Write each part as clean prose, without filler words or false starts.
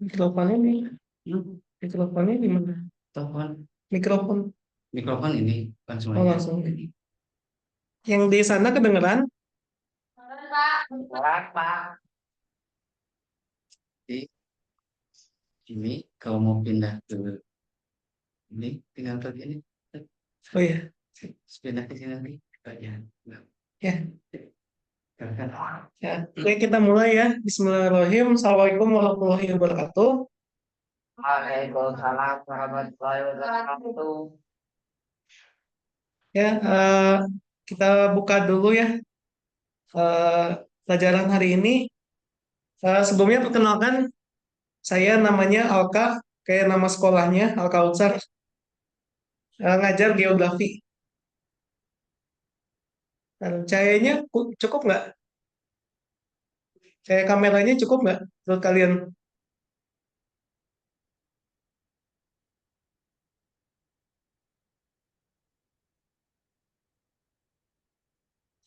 Mikrofonnya nih. Mikrofonnya di mana? Telepon Mikrofon. mikrofon ini bukan Oh, semuanya. langsung. Yang di sana kedengeran? Pak. Jadi ini kalau mau pindah ke ini tinggal klik ini. Oh iya. Pindah ke sini nanti. Ya. Ya. Silakan. Ya. Oke, kita mulai ya. Bismillahirrahmanirrahim. Assalamualaikum warahmatullahi wabarakatuh. Waalaikumsalam warahmatullahi wabarakatuh. Ya, kita buka dulu ya eh, pelajaran hari ini. Sebelumnya perkenalkan, saya namanya Alka, kayak nama sekolahnya Alka Utsar, ngajar geografi. Dan cahayanya cukup nggak? Cahaya kameranya cukup nggak menurut kalian?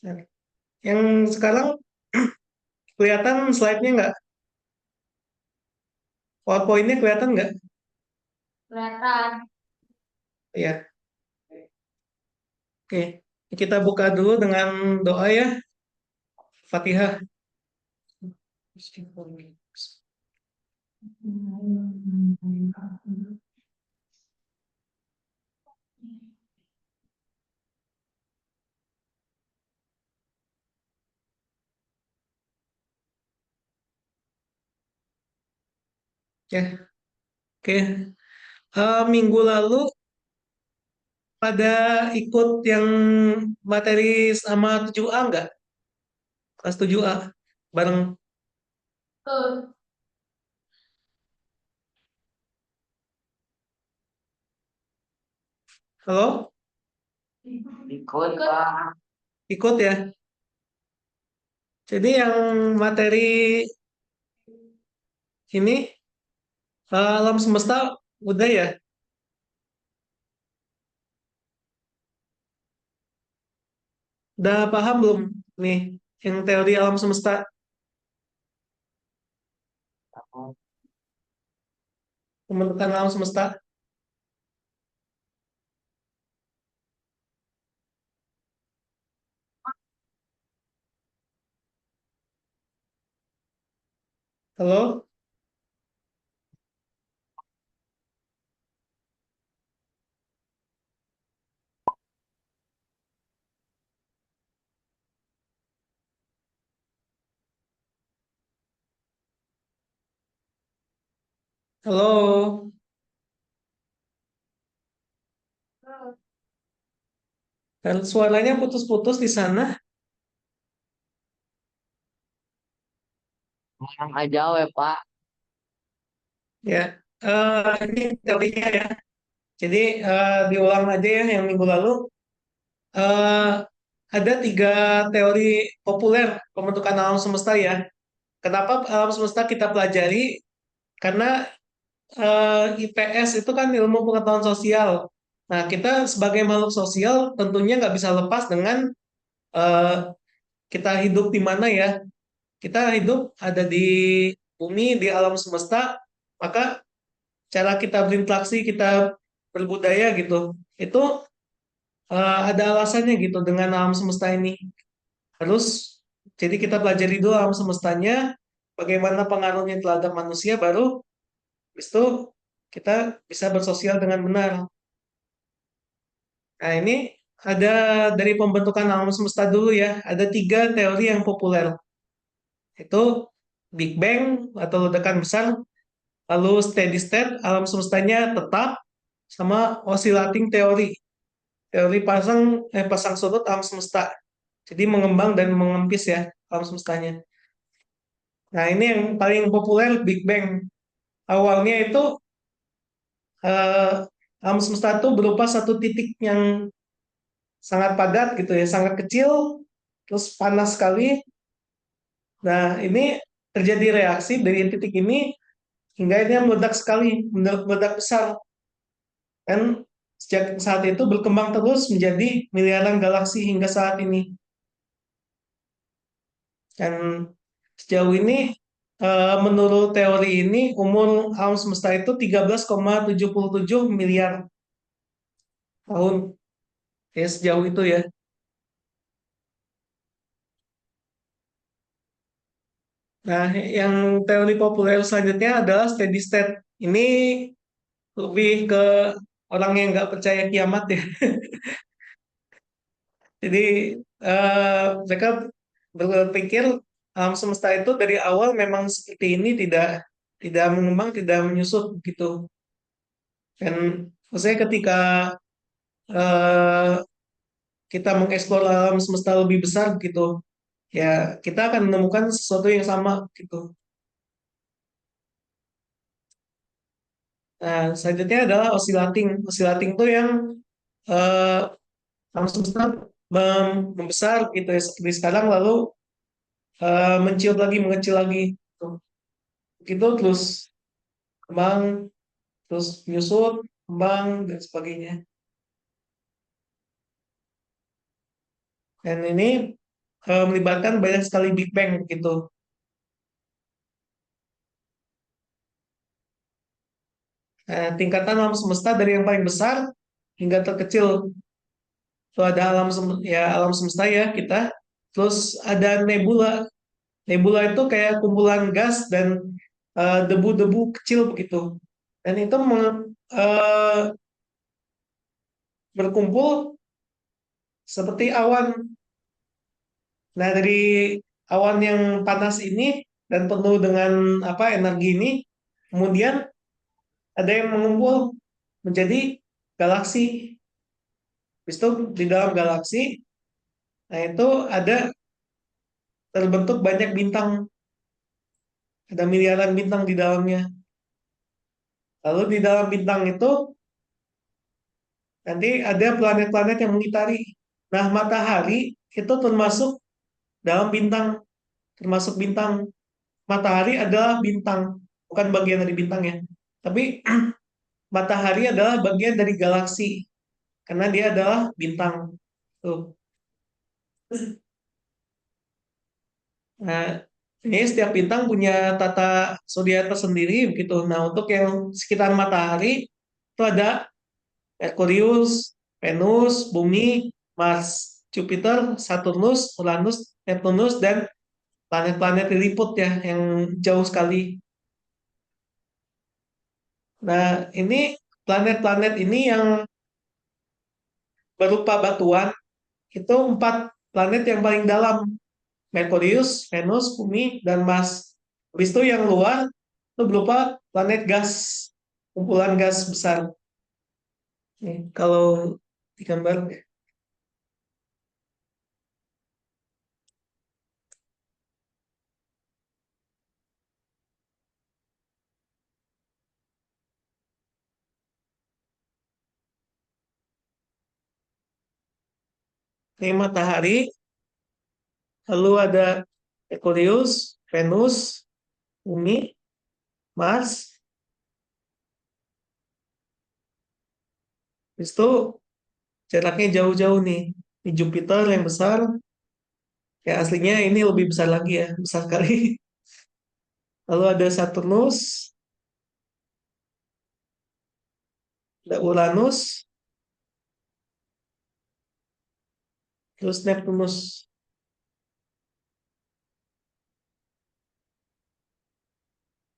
Nah, yang sekarang kelihatan slide-nya nggak? PowerPoint-nya kelihatan nggak? Kelihatan. Ya, oke. Kita buka dulu dengan doa ya, Fatihah. Ya, oke. Minggu lalu pada ikut yang materi sama 7A nggak? Kelas 7A bareng. Ikut. Halo? Ikut, Pak. Ikut ya. Jadi yang materi ini alam semesta udah ya. Udah paham belum nih yang teori alam semesta? Pembentukan alam semesta. Halo? Halo? Dan suaranya putus-putus di sana. Ngomong aja we, Pak. Ya, ini teorinya ya. Jadi diulang aja ya yang minggu lalu. Eh, ada tiga teori populer pembentukan alam semesta ya. Kenapa alam semesta kita pelajari? Karena IPS itu kan ilmu pengetahuan sosial. Nah, kita sebagai makhluk sosial tentunya nggak bisa lepas dengan eh, kita hidup di mana ya. Kita hidup ada di bumi, di alam semesta, maka cara kita berinteraksi, kita berbudaya gitu, itu ada alasannya gitu dengan alam semesta ini. Terus, jadi kita pelajari dulu alam semestanya, bagaimana pengaruhnya terhadap manusia, baru habis itu kita bisa bersosial dengan benar. Nah, ini ada dari pembentukan alam semesta dulu ya, ada tiga teori yang populer. Itu Big Bang atau ledakan besar, lalu steady state, alam semestanya tetap, sama oscillating teori, teori pasang surut alam semesta. Jadi mengembang dan mengempis ya alam semestanya. Nah, ini yang paling populer Big Bang. Awalnya itu eh, alam semesta itu berupa satu titik yang sangat padat gitu ya, sangat kecil, terus panas sekali. Nah, ini terjadi reaksi dari titik ini hingga ini meledak sekali, meledak besar. Dan sejak saat itu berkembang terus menjadi miliaran galaksi hingga saat ini. Dan sejauh ini menurut teori ini umur alam semesta itu 13,77 miliar tahun. Ya sejauh itu ya. Nah, yang teori populer selanjutnya adalah steady state. Ini lebih ke orang yang nggak percaya kiamat ya. Jadi mereka berpikir alam semesta itu dari awal memang seperti ini, tidak tidak mengembang, tidak menyusut gitu. Dan maksudnya ketika eh, kita mengeksplor alam semesta lebih besar gitu, ya kita akan menemukan sesuatu yang sama gitu. Nah, selanjutnya adalah oscillating. Oscillating itu yang eh, alam semesta membesar gitu ya seperti sekarang, lalu menciut lagi, mengecil lagi. Tuh. Gitu terus kembang, terus menyusut, kembang dan sebagainya. Dan ini melibatkan banyak sekali Big Bang gitu. Tingkatan alam semesta dari yang paling besar hingga terkecil. Itu ada alam semesta ya kita. Terus ada nebula. Nebula itu kayak kumpulan gas dan debu-debu kecil begitu. Dan itu berkumpul seperti awan. Nah, dari awan yang panas ini dan penuh dengan energi ini, kemudian ada yang mengumpul menjadi galaksi. Habis itu di dalam galaksi, nah itu ada terbentuk banyak bintang, ada miliaran bintang di dalamnya. Lalu di dalam bintang itu nanti ada planet-planet yang mengitari. Nah, matahari itu termasuk dalam bintang, termasuk bintang. Matahari adalah bintang, bukan bagian dari bintang ya. Tapi matahari adalah bagian dari galaksi karena dia adalah bintang. Tuh. Nah, ini setiap bintang punya tata zodiak tersendiri begitu. Nah, untuk yang sekitar matahari itu ada Merkurius, Venus, Bumi, Mars, Jupiter, Saturnus, Uranus, Neptunus, dan planet-planet liliput ya yang jauh sekali. Nah, ini planet-planet ini yang berupa batuan itu empat planet yang paling dalam. Merkurius, Venus, Bumi, dan Mars. Habis itu yang luar itu berupa planet gas, kumpulan gas besar. Nih, kalau digambar, ini matahari, lalu ada Merkurius, Venus, Bumi, Mars. Habis itu jaraknya jauh-jauh nih. Di Jupiter yang besar, ya aslinya ini lebih besar lagi ya, besar kali. Lalu ada Saturnus, ada Uranus, terus Neptunus.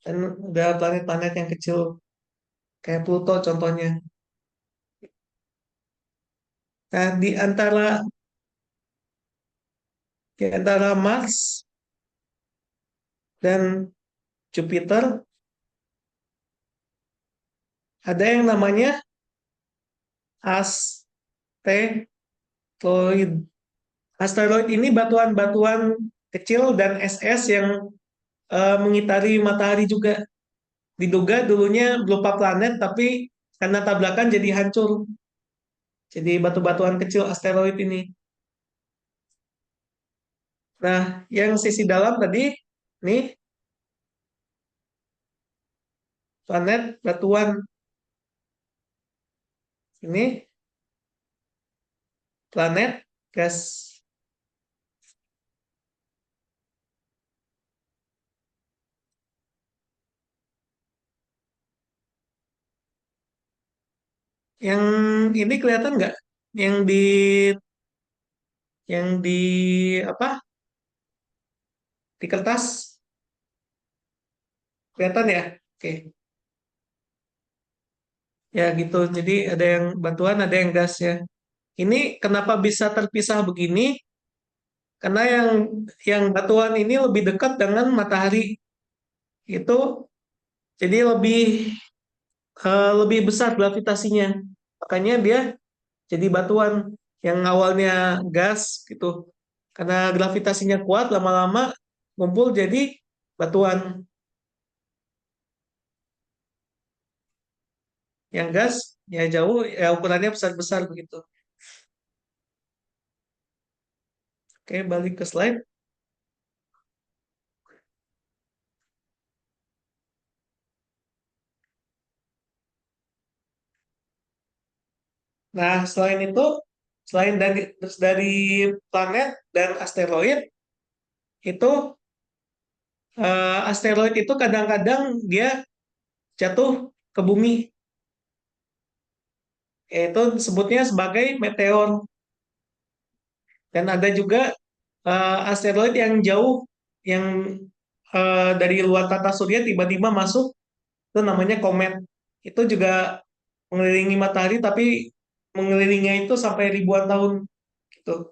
Dan ada planet-planet yang kecil, kayak Pluto contohnya. Nah, di antara Mars dan Jupiter ada yang namanya asteroid. Asteroid ini batuan-batuan kecil dan es yang mengitari matahari juga. Diduga dulunya berupa planet, tapi karena tabrakan jadi hancur. Jadi batu-batuan kecil asteroid ini. Nah, yang sisi dalam tadi, nih planet batuan ini planet gas. Yang ini kelihatan nggak? Yang di yang di apa? Di kertas kelihatan ya? Oke. Ya gitu. Jadi ada yang batuan, ada yang gas ya. Ini kenapa bisa terpisah begini? Karena yang batuan ini lebih dekat dengan matahari. Itu jadi lebih besar gravitasinya. Makanya dia jadi batuan yang awalnya gas gitu. Karena gravitasinya kuat, lama-lama ngumpul jadi batuan. Yang gas ya jauh, ya ukurannya besar-besar begitu. Oke, balik ke slide. Nah, selain dari planet dan asteroid, itu asteroid itu kadang-kadang dia jatuh ke bumi, yaitu disebutnya sebagai meteor. Dan ada juga asteroid yang jauh, yang dari luar tata surya tiba-tiba masuk, itu namanya komet. Itu juga mengelilingi matahari, tapi mengelilinginya itu sampai ribuan tahun gitu.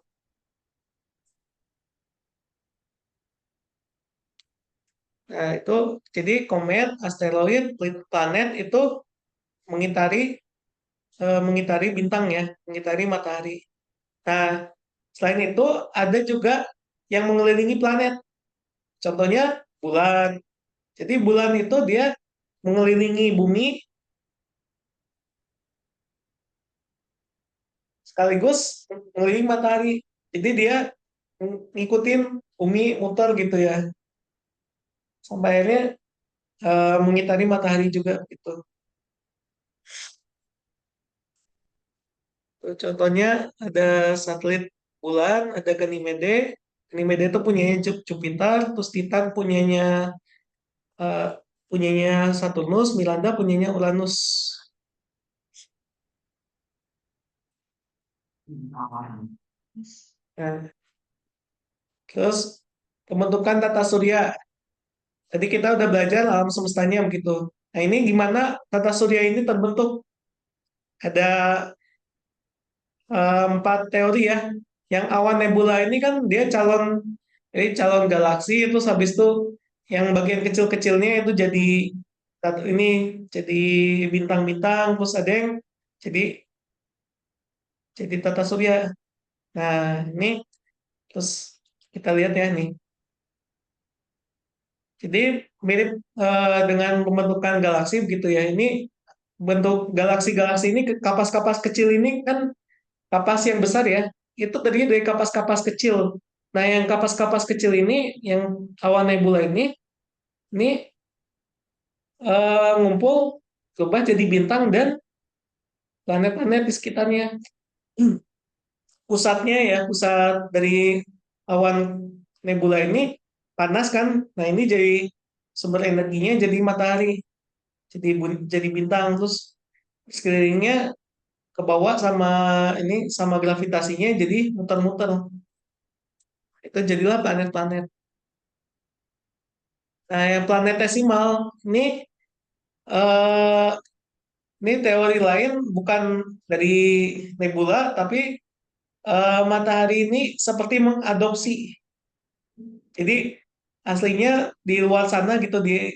Nah, itu jadi komet, asteroid, planet itu mengitari mengitari bintang ya, mengitari matahari. Nah, selain itu ada juga yang mengelilingi planet. Contohnya bulan. Jadi bulan itu dia mengelilingi bumi sekaligus mengelilingi matahari. Jadi dia ngikutin bumi muter gitu ya. Sampai akhirnya mengitari matahari juga gitu. Contohnya ada satelit bulan, ada Ganymede. Ganymede itu punyanya Jupiter, terus Titan eh, punyanya Saturnus, Miranda punyanya Uranus. Nah, terus pembentukan tata surya. Tadi kita udah belajar alam semestanya begitu. Nah, ini gimana tata surya ini terbentuk? Ada empat teori ya. Yang awan nebula ini kan dia calon galaksi, itu habis itu yang bagian kecil-kecilnya itu ini jadi bintang-bintang, terus ada yang jadi jadi tata surya. Nah, ini terus kita lihat ya nih. Jadi mirip dengan pembentukan galaksi begitu ya. Ini bentuk galaksi-galaksi ini, kapas-kapas kecil ini kan kapas yang besar ya. Itu terdiri dari kapas-kapas kecil. Nah, yang kapas-kapas kecil ini, yang awan nebula ini ngumpul berubah jadi bintang dan planet-planet di sekitarnya. Pusat dari awan nebula ini panas kan. Nah, ini jadi sumber energinya jadi matahari, jadi bintang, terus sekelilingnya ke bawah sama gravitasinya jadi muter-muter. Itu jadilah planet-planet. Nah, yang planetesimal ini eh, ini teori lain, bukan dari nebula, tapi matahari ini seperti mengadopsi. Jadi aslinya di luar sana gitu, di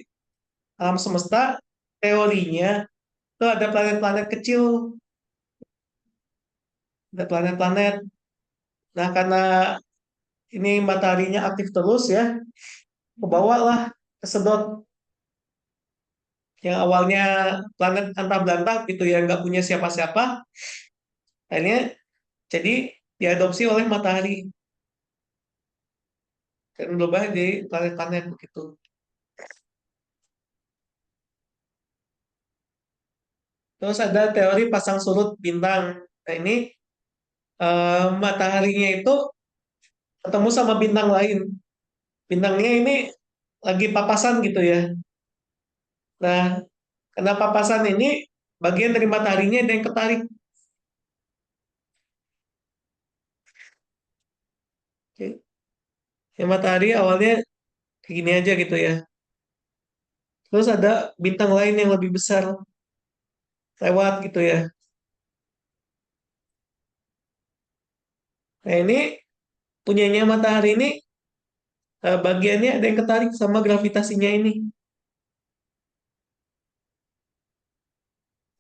alam semesta, teorinya itu ada planet-planet kecil, ada planet-planet. Nah, karena ini mataharinya aktif terus ya, kebawalah, kesedot yang awalnya planet antah berantah gitu ya, nggak punya siapa-siapa, akhirnya jadi diadopsi oleh matahari dan berubah jadi planet-planet begitu. Terus ada teori pasang surut bintang. Nah, ini mataharinya itu ketemu sama bintang lain. Bintangnya ini lagi papasan gitu ya. Nah, karena papasan ini bagian dari mataharinya ada yang ketarik. Oke. Yang matahari awalnya kayak gini aja gitu ya. Terus ada bintang lain yang lebih besar lewat gitu ya. Nah ini punyanya matahari ini bagiannya ada yang ketarik sama gravitasinya ini.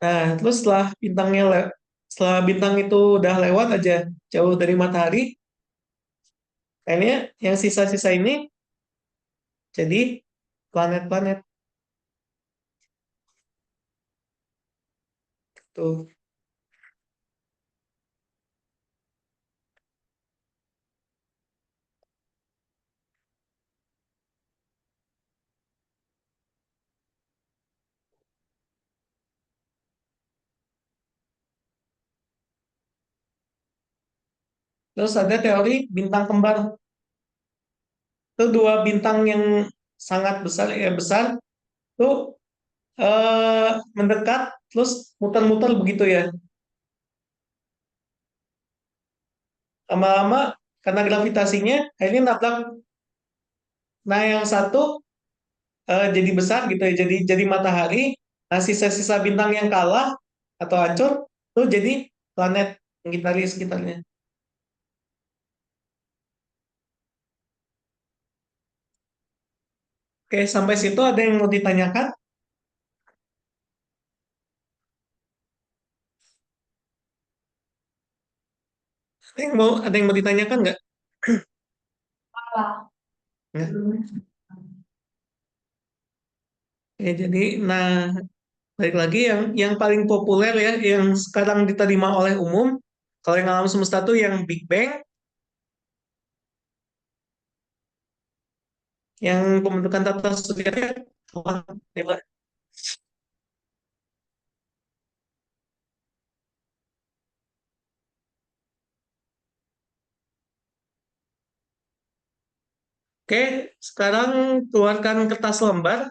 Nah terus setelah bintang itu udah lewat aja jauh dari matahari, kayaknya yang sisa-sisa ini jadi planet-planet tuh. Terus ada teori bintang kembar. Itu dua bintang yang sangat besar ya besar tuh mendekat terus muter-muter begitu ya. Lama-lama karena gravitasinya akhirnya nabrak. Nah yang satu jadi besar gitu ya, jadi matahari. Nah sisa-sisa bintang yang kalah atau hancur tuh jadi planet yang kita lihat sekitarnya. Oke, sampai situ ada yang mau ditanyakan? Ada yang mau ditanyakan nggak? Nggak? Ya, jadi, nah, balik lagi yang paling populer ya, yang sekarang diterima oleh umum, kalau yang alam semesta tuh yang Big Bang, yang pembentukan tata surya. Wah, hebat. Oke, sekarang keluarkan kertas lembar.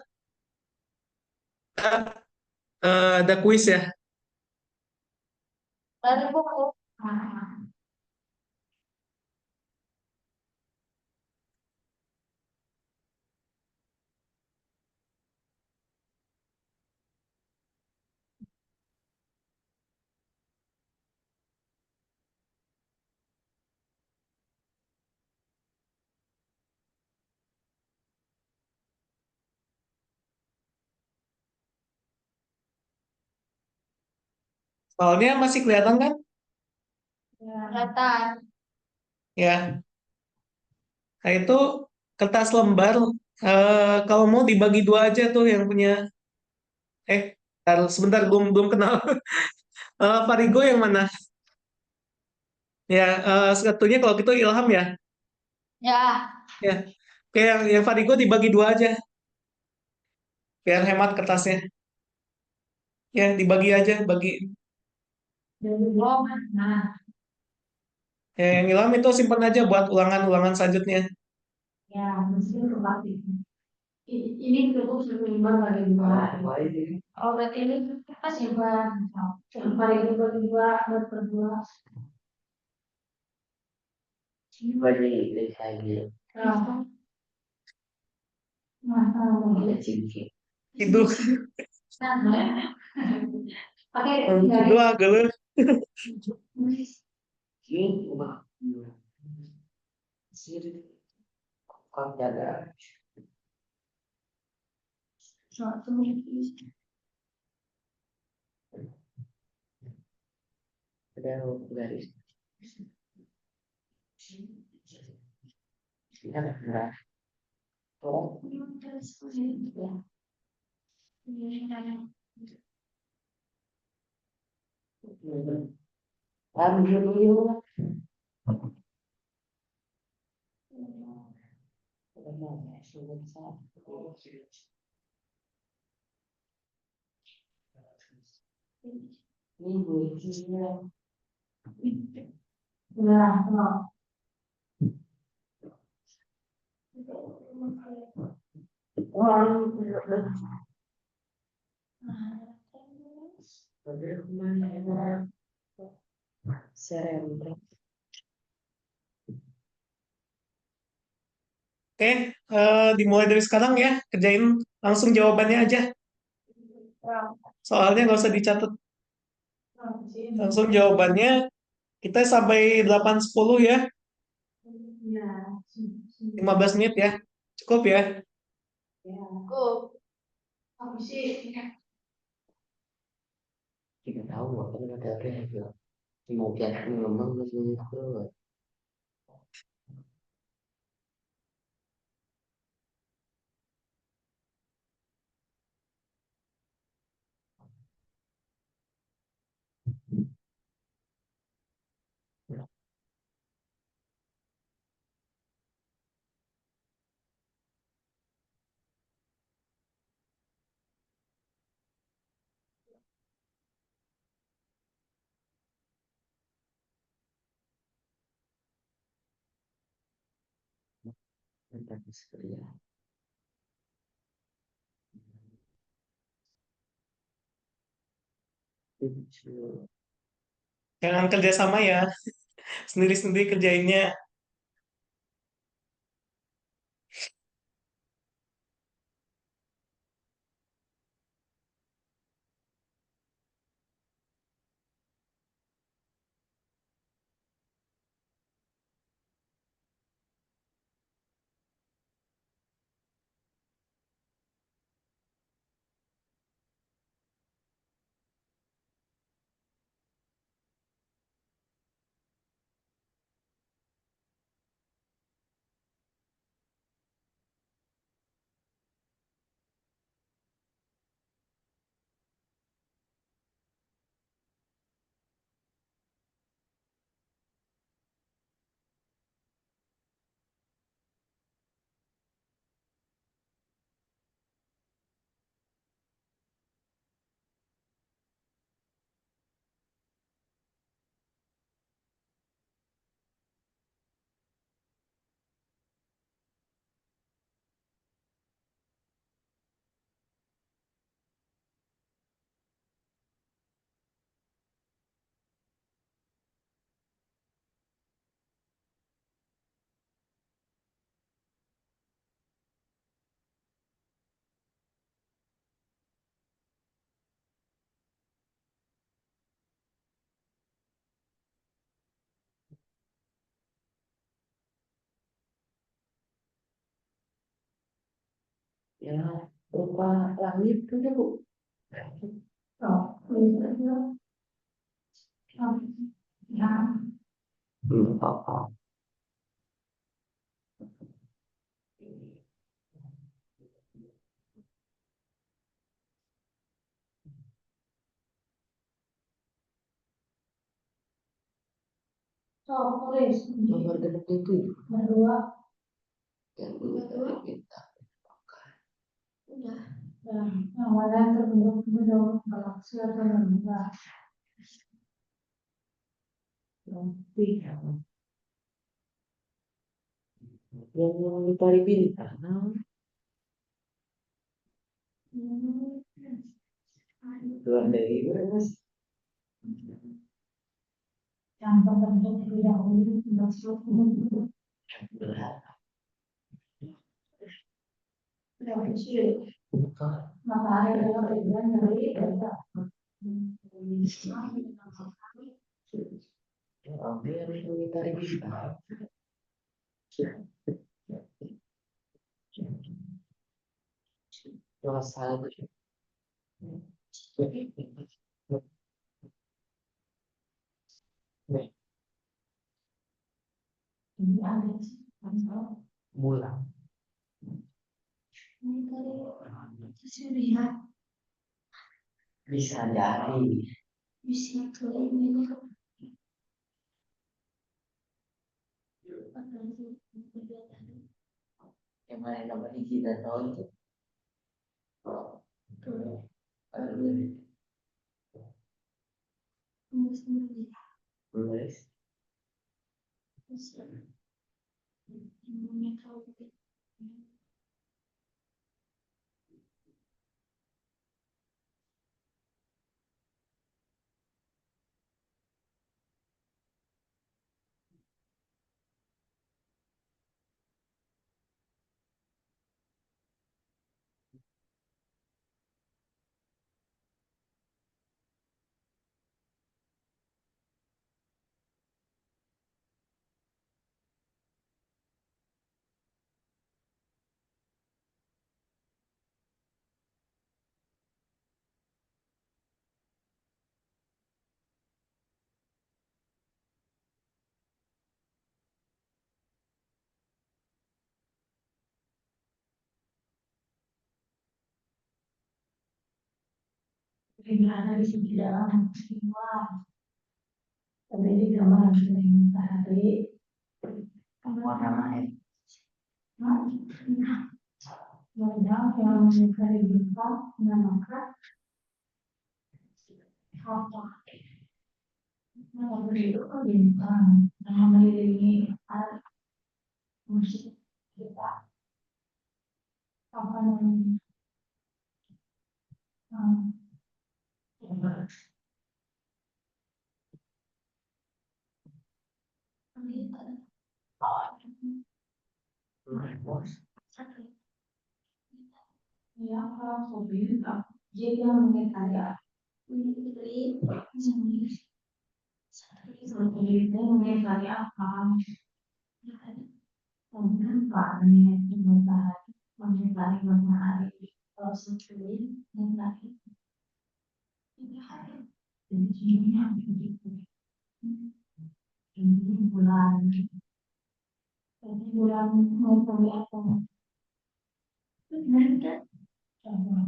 Ada kuis ya. Soalnya masih kelihatan kan? Kelihatan. Ya, nah itu kertas lembar. Kalau mau dibagi dua aja tuh yang punya. Sebentar belum belum kenal. Farigo yang mana? Ya, satunya kalau gitu Ilham ya. Ya. Ya, oke yang Farigo dibagi dua aja, biar hemat kertasnya. Ya, dibagi aja, bagi. Oh, nah. Ya, yang Ilham itu simpan aja buat ulangan-ulangan selanjutnya. Ya, mesti berlatih. Ini cukup seimbang dari dua. Oh, berarti ini pas seimbang. Paling dua berdua. Nah, Itu, nah, pakai itu dari agak. suatu Nah, Serem. Oke, dimulai dari sekarang ya. Kerjain langsung jawabannya aja. Soalnya nggak usah dicatat. Langsung jawabannya. Kita sampai 8.10 ya. 15 menit ya. Cukup ya. Cukup. Habis sih. Tidak tahu apa ada apa ya. Mungkin memang masih itu. Tentang sekali ya. Itu. Jangan kerja sama ya. Sendiri-sendiri kerjainnya. Ya, berupa langit itu ya, Bu. Oh, bisa. Ya. Apa? So, tulis. Nomor genap itu Berdua. yang dulu tadi kita. Udah. Dan yang mana yang terbentuk galaksi atau lembaga. Nanti yang ditarik bintang. Dua dari berapa? Yang terbentuk terlebih dahulu masuk Berat. dari kecil. Bukan. Matahari adalah bagian dari benda. Ambil yang ditarik bintang. Masalah. Ini ada sih. Bulan. Ini dari Syria Bisa jadi. bisa ke ini. Yang mana nomor hiji dan nol itu? Tulis. berada di sini dalam semua terjadi gambar yang matahari kamu nama wajah yang menyukai bintang menamakan apa nama beritu ke bintang nama mengelilingi alat musik kita apa namanya ya hobi jadi yang mengetahui mengetahui apa mengetahui mengetahui matahari kalau sendiri mengetahui jadi semuanya begitu ini bulan jadi bulan mengetahui apa benar coba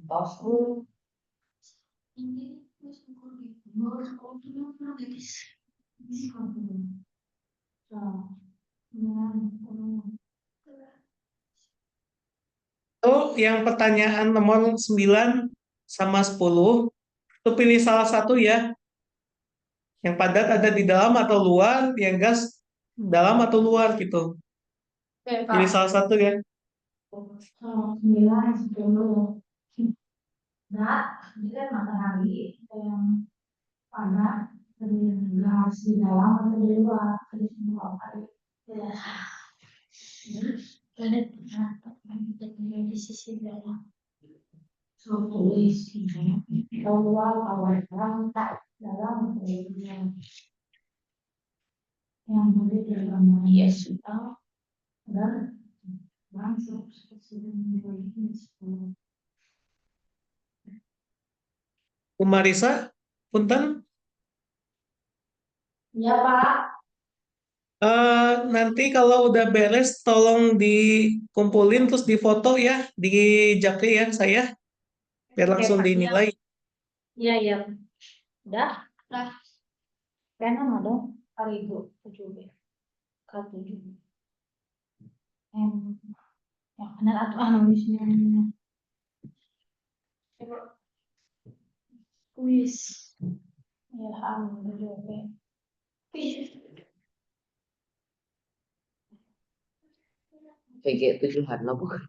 Tasku ini harus kau guys. Itu yang pertanyaan nomor 9 sama 10, itu pilih salah satu ya. Yang padat ada di dalam atau luar, yang gas dalam atau luar gitu. Pilih salah satu ya. 9, 10. Nah, ini kan matahari yang padat dari gas di dalam atau di luar, ada semua hari. Ya. Planet di sisi dalam. So, tulis keluar awal tak dalam yang boleh dalam Yesus dan langsung sesuai dengan Bu Marisa, punten. ya Pak. Nanti kalau udah beres, tolong dikumpulin terus difoto ya, di Japri ya saya, biar langsung dinilai. Iya iya. Udah. Udah. Karena mana dong? Karibu 7B. K7. Yang benar atau nulisnya? Kuis. Ya, alhamdulillah. PG 7-an lo bukan?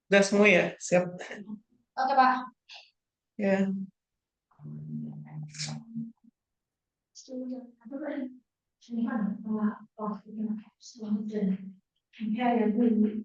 Udah semua ya, siap. Oke Pak. Ya. Ini kan ya dulu.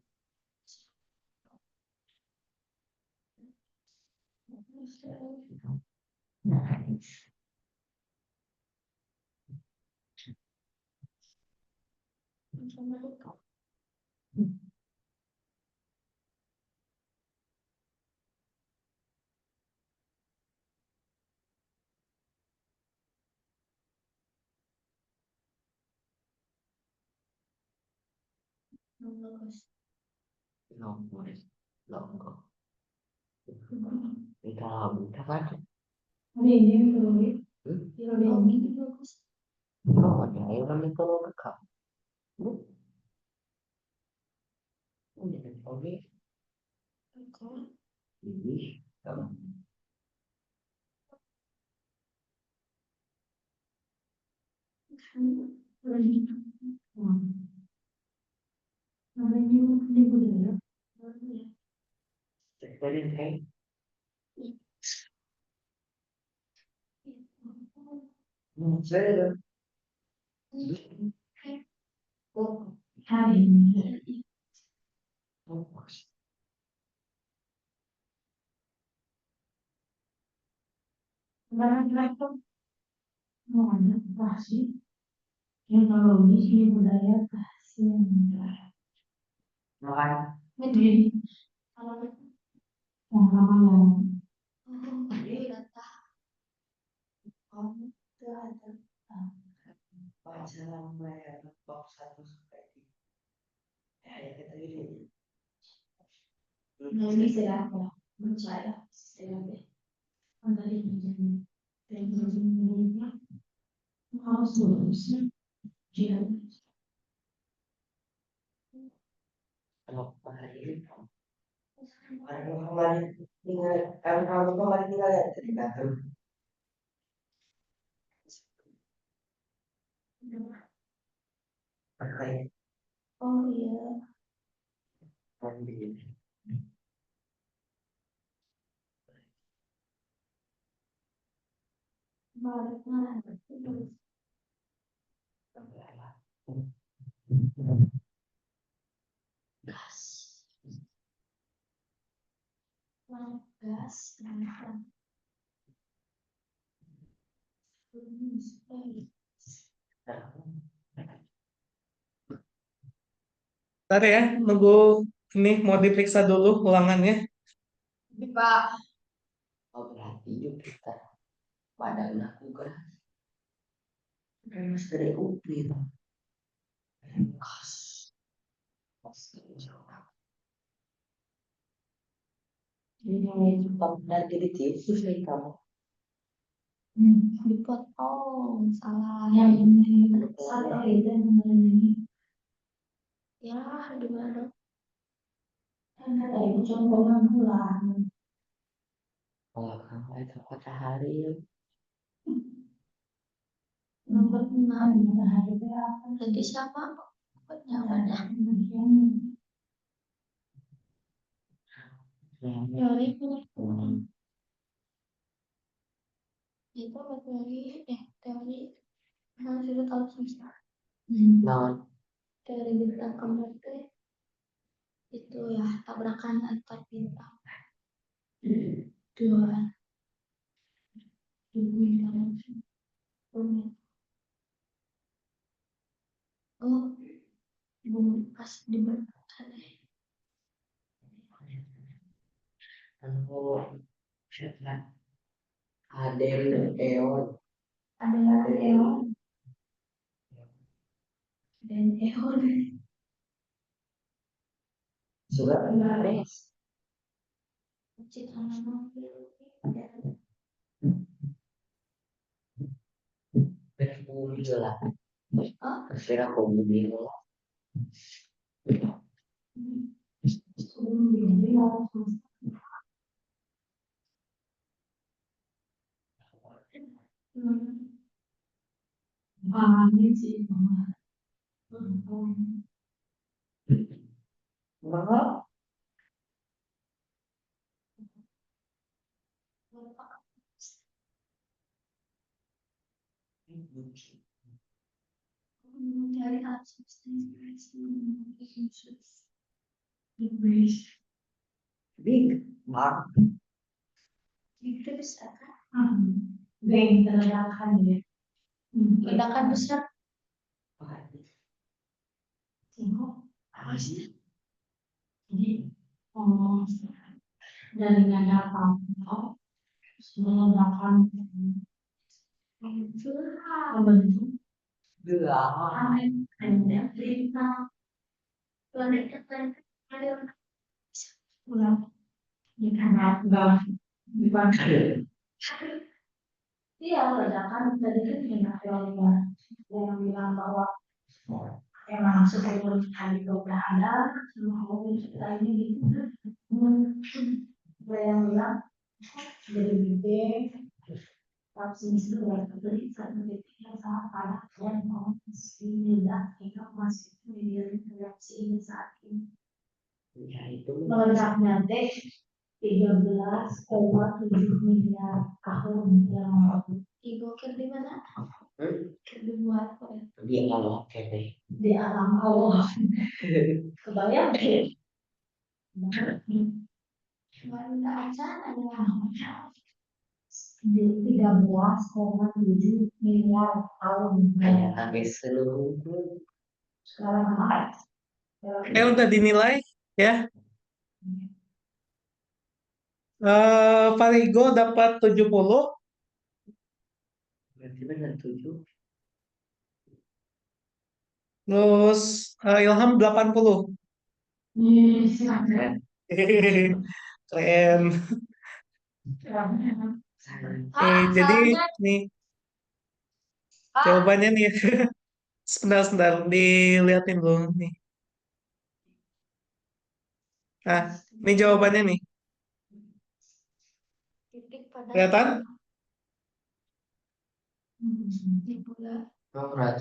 No, no. Kita kan? Ini dulu. Ini bagus. Oh, ada yang kami kalau kakak. Oke. Ini kalau dari saya saya Hari ini. Barang-barang mau ada pasti teknologi sini budaya pasti makan jadi orang-orang Pacaran bayar box 1 sampai 3. Ya kita ini. Nah, ini siapa? Menurut saya, istilahnya. Dari ini. Dan ini harus lurusnya. Jangan. Kalau kemarin kemarin tinggal kalau kemarin tinggal ya ketika pakai Oh iya, ambil baliknya. Gas. Gas. Ntar ya, nunggu ini mau diperiksa dulu ulangannya. Pak. oh berarti juga kita pada melakukan mas dari UPI itu kas ini dari jadi Yesus nih kamu Dipotong, salah. Yang ini satu itu ini. Ya, gimana? Kan ada itu contohnya bulan. kalau kamu itu matahari Nomor 6 matahari itu apa? Jadi siapa? Pokoknya ada. yang Teori itu apa teori? Teori. Nah, sudah tahu semesta. non Teori bintang kembar itu ya tabrakan antar bintang. Dua bintang. Oh, pas diberangkatkan. anu siapa Adel Eon Ada Eon dan Eon. sudah beres Cita nama beres bumi lah oh, terserah aku bumi lah Pahamnya sih. mahal Dari alat substansi khusus di base big mark itu bisa kan? Bang ledakan ya. Ledakan besar. Tengok apa sih? Jadi dari nggak ada apa-apa meledakan itu membentuk dua ada cerita planet ada ulang di kanal bawah di bawah. Iya, ledakan tadi kan banyak teori yang bilang bahwa emang sebelum hari itu udah ada, semua mobil kita ini gitu. Ada yang bilang jadi gede, tapi itu beri satu detik yang sangat padat dan masih tidak hingga masih menjadi reaksi ini saat ini. ya itu Meledaknya teh 13,7 miliar tahun yang lalu. Ibu di mana? Dibuat dia kalau oke deh di alam Allah. Kebayang deh. Mana aja ada di 13,7 miliar tahun. kayak habis seluruh Sekarang apa? Udah dinilai ya. Varigo dapat 70, benar 7. Terus Ilham 80. Silakan. Keren. Jadi Salamnya, nih Pak. jawabannya nih. Sebentar, dilihatin dulu nih. Nah, ini jawabannya nih. Titik pada Kelihatan? di bulan. Nomor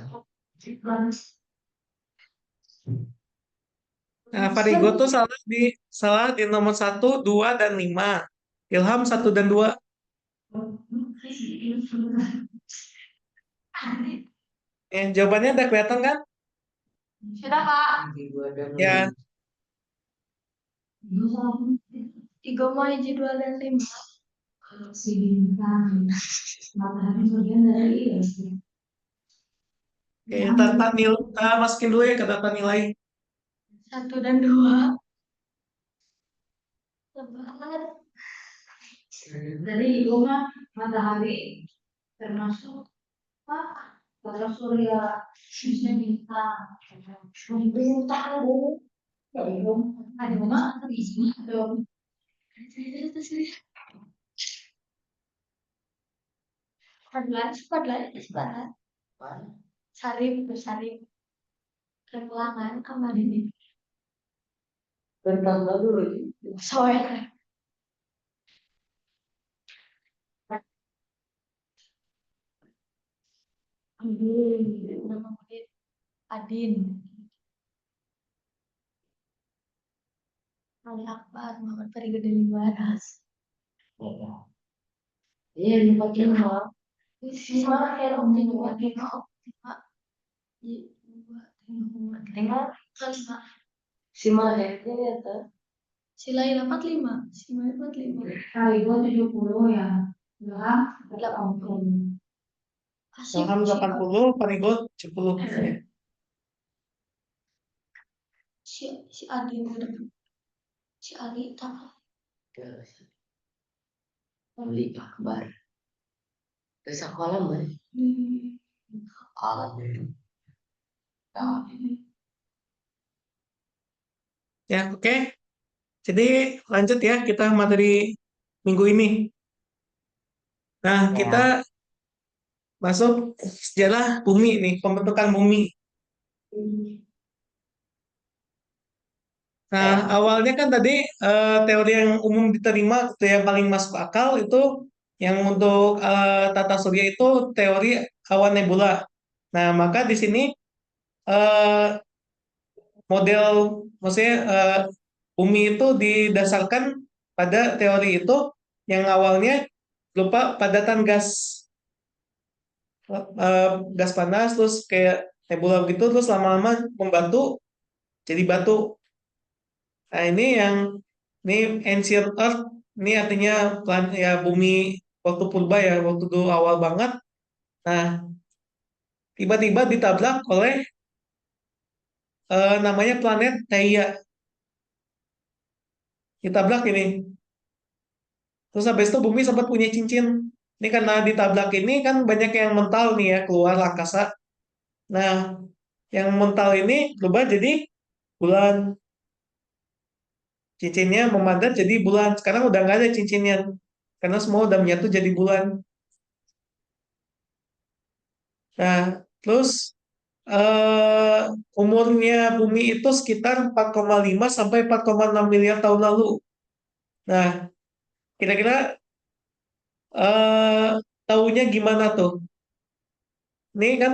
Nah, Farigo tuh salah di nomor 1, 2, dan 5. Ilham 1 dan 2. Jawabannya udah kelihatan kan? Sudah, Pak. Di 2 dan Ya, 5. Tiga mau hiji dua dan lima. Kalau si bintang matahari bagian dari tata nilai, masukin dulu ya ke data nilai. satu dan dua. Lebar. Dari itu mah matahari termasuk apa? Pada surya, bisa bintang, bintang bu. Dari rumah, ada rumah atau di sini ada. Padahal, padahal, sarip, sarip, kepulangan kemarin ini. Tentang lalu lagi. Soalnya, nama murid Adin, Ali Akbar, Muhammad Farigudin Libaras. Iya, 45. Siswa kayak om tinggal tinggal lima, dua, tinggal lima. Sima headnya ya kan? Sila 45, sila 45. Kali gua 70 ya. Ilham 80. Asik. Ilham 80, Farigo 70. Si Adi udah si Ali tak. Ali Akbar. Terus sekolah mah. Alam. Ya, oke. Jadi lanjut ya kita materi minggu ini. Nah, kita masuk sejarah bumi nih, pembentukan bumi. Nah, awalnya kan tadi teori yang umum diterima, atau yang paling masuk akal itu yang untuk tata surya itu teori awan nebula. Nah, maka di sini eh, model, maksudnya bumi itu didasarkan pada teori itu yang awalnya lupa padatan gas panas, terus kayak nebula gitu, terus lama-lama membatu jadi batu. Nah, ini ancient Earth, ini artinya ya bumi waktu purba ya, waktu dulu awal banget. Nah, tiba-tiba ditabrak oleh namanya planet Theia. Ditabrak ini. Terus habis itu bumi sempat punya cincin. Ini karena ditabrak ini kan banyak yang mental nih ya keluar angkasa. Nah, yang mental ini berubah jadi bulan. Cincinnya memadat jadi bulan. Sekarang udah nggak ada cincinnya. Karena semua udah menyatu jadi bulan. Nah, terus eh, umurnya bumi itu sekitar 4,5 sampai 4,6 miliar tahun lalu. Nah, kira-kira eh, tahunya gimana tuh? Ini kan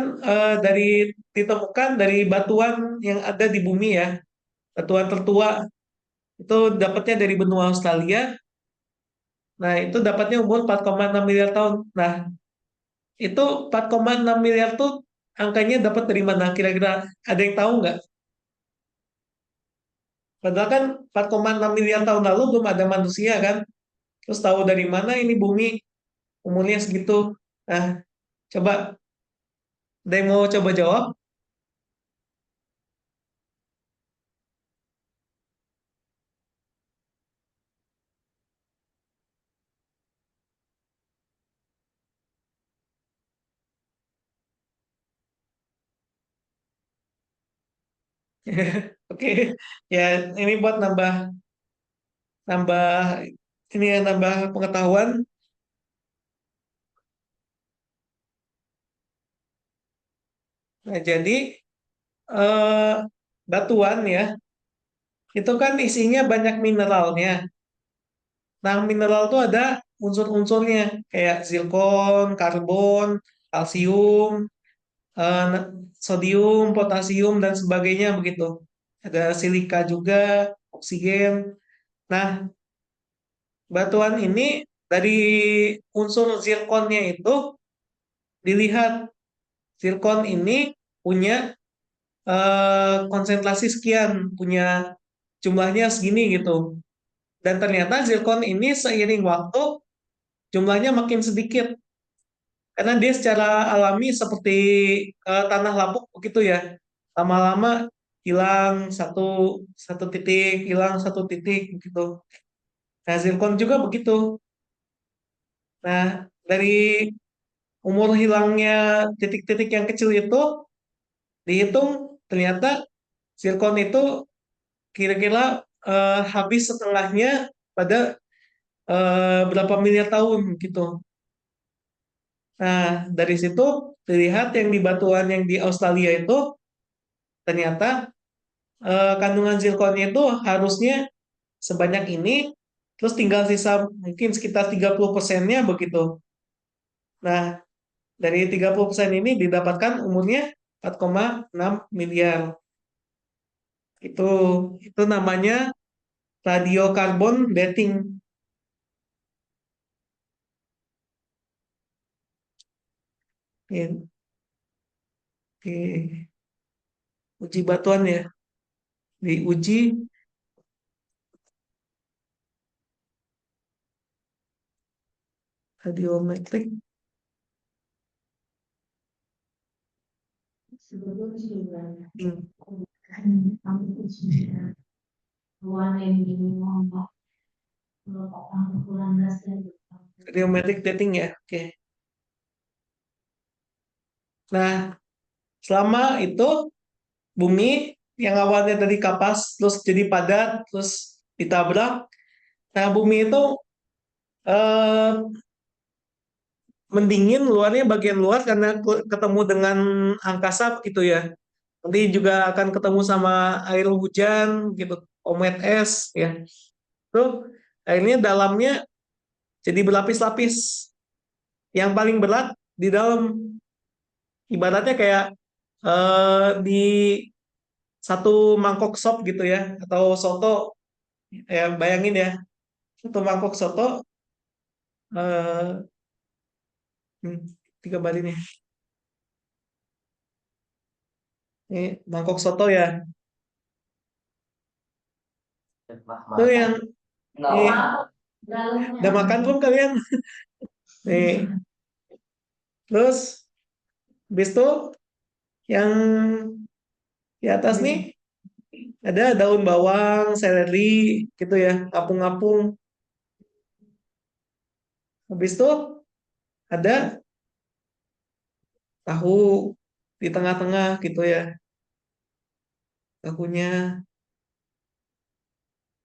ditemukan dari batuan yang ada di bumi ya, batuan tertua itu dapatnya dari benua Australia. Nah, itu dapatnya umur 4,6 miliar tahun. Nah, itu 4,6 miliar tuh angkanya dapat dari mana? Kira-kira ada yang tahu nggak? Padahal kan 4,6 miliar tahun lalu belum ada manusia kan. Terus tahu dari mana ini bumi umurnya segitu? Nah, coba ada yang mau coba jawab? Oke, ya ini buat nambah nambah ini ya nambah pengetahuan. Nah, jadi eh, batuan ya itu kan isinya banyak mineralnya. Nah, mineral itu ada unsur-unsurnya kayak zirkon, karbon, kalsium, eh, sodium, potasium dan sebagainya begitu. Ada silika juga, oksigen. Nah, batuan ini dari unsur zirkonnya itu dilihat zirkon ini punya konsentrasi sekian, punya jumlahnya segini gitu. Dan ternyata zirkon ini seiring waktu jumlahnya makin sedikit karena dia secara alami seperti tanah lapuk begitu ya. Lama-lama hilang satu satu titik, hilang satu titik gitu. Nah, zirkon juga begitu. Nah, dari umur hilangnya titik-titik yang kecil itu dihitung ternyata zirkon itu kira-kira habis setengahnya pada berapa miliar tahun gitu. Nah, dari situ dilihat yang di batuan yang di Australia itu ternyata kandungan zirkonnya itu harusnya sebanyak ini, terus tinggal sisa mungkin sekitar 30%-nya begitu. Nah, dari 30% ini didapatkan umurnya 4,6 miliar. Itu itu namanya radiokarbon dating. Ya, di uji batuan ya, diuji radiometrik. Sebelum juga Hmm, kan kamu sudah ruang yang minimum merupakan ukuran dasar radiometrik dating ya. Oke. Nah, selama itu bumi yang awalnya dari kapas terus jadi padat terus ditabrak. Nah, bumi itu eh, mendingin luarnya bagian luar karena ketemu dengan angkasa gitu ya. Nanti juga akan ketemu sama air hujan gitu, komet es ya. Tuh akhirnya dalamnya jadi berlapis-lapis. Yang paling berat di dalam ibaratnya kayak di satu mangkok sop gitu ya atau soto ya bayangin ya satu mangkok soto eh, hmm, tiga bari nih ini mangkok soto ya itu Makan. yang Nggak ini dalamnya udah makan belum kalian nih terus habis itu yang di atas nih ada daun bawang seledri gitu ya ngapung-ngapung habis itu ada tahu di tengah-tengah gitu ya tahunya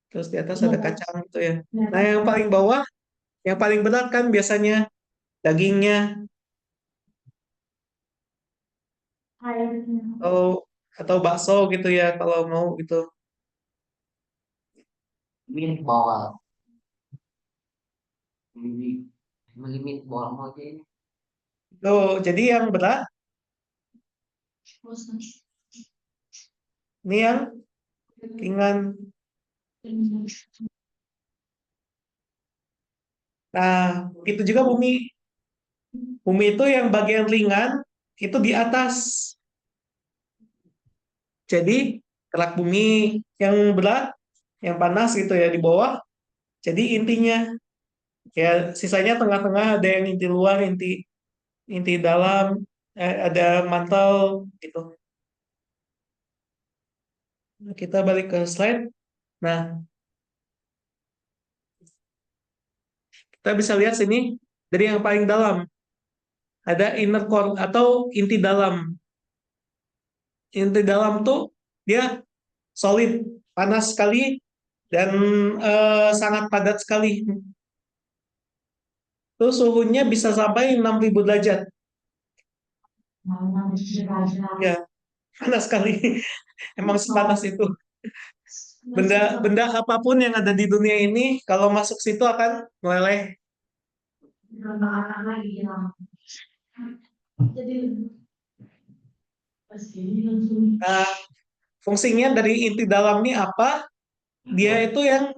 terus di atas ada kacang gitu ya nah yang paling bawah yang paling berat kan biasanya dagingnya airnya atau atau bakso gitu ya kalau mau gitu. Meatball. Beli meatball aja ini. Tuh, jadi yang berat proses ini yang ringan. Nah, itu juga bumi. Bumi itu yang bagian ringan itu di atas. Jadi kerak bumi yang berat, yang panas gitu ya di bawah. Jadi intinya ya sisanya tengah-tengah ada yang inti luar, inti inti dalam, ada mantel gitu. Nah, kita balik ke slide. Nah, kita bisa lihat sini dari yang paling dalam ada inner core atau inti dalam. Inti dalam tuh dia solid, panas sekali, dan sangat padat sekali. Itu suhunya bisa sampai 6.000 derajat. Nah, derajat. Ya, panas sekali. Emang sepanas itu. Benda apapun yang ada di dunia ini, kalau masuk situ akan meleleh. Berapa anak lagi yang jadi pas ini langsung Nah, fungsinya dari inti dalam ini apa? Dia itu yang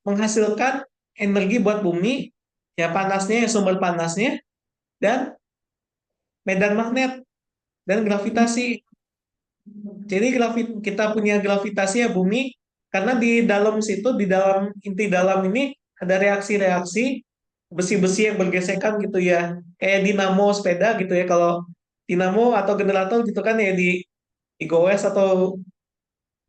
menghasilkan energi buat bumi, ya panasnya, sumber panasnya, dan medan magnet, dan gravitasi. Jadi kita punya gravitasi ya bumi, karena di dalam situ, di dalam inti dalam ini ada reaksi-reaksi besi-besi yang bergesekan gitu ya, kayak dinamo sepeda gitu ya. Kalau dinamo atau generator gitu kan ya digowes atau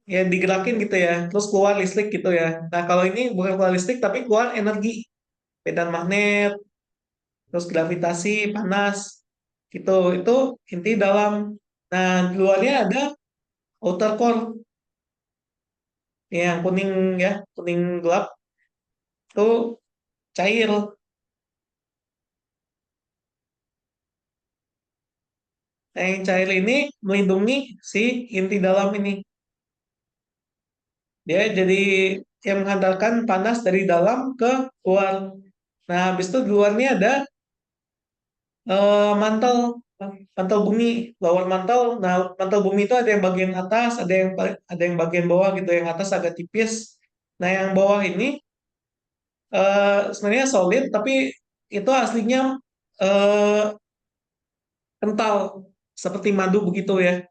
ya digerakin gitu ya, terus keluar listrik gitu ya. Nah kalau ini bukan keluar listrik tapi keluar energi, medan magnet, terus gravitasi, panas, gitu. Itu inti dalam. Nah di luarnya ada outer core yang kuning ya, kuning gelap, itu cair. Nah yang cair ini melindungi si inti dalam ini. Dia jadi yang menghantarkan panas dari dalam ke luar. Nah habis itu di luarnya ada mantel, mantel bumi, lawan mantel. Nah mantel bumi itu ada yang bagian atas, ada yang bagian bawah gitu. Yang atas agak tipis. Nah yang bawah ini sebenarnya solid, tapi itu aslinya eh, kental seperti madu begitu ya.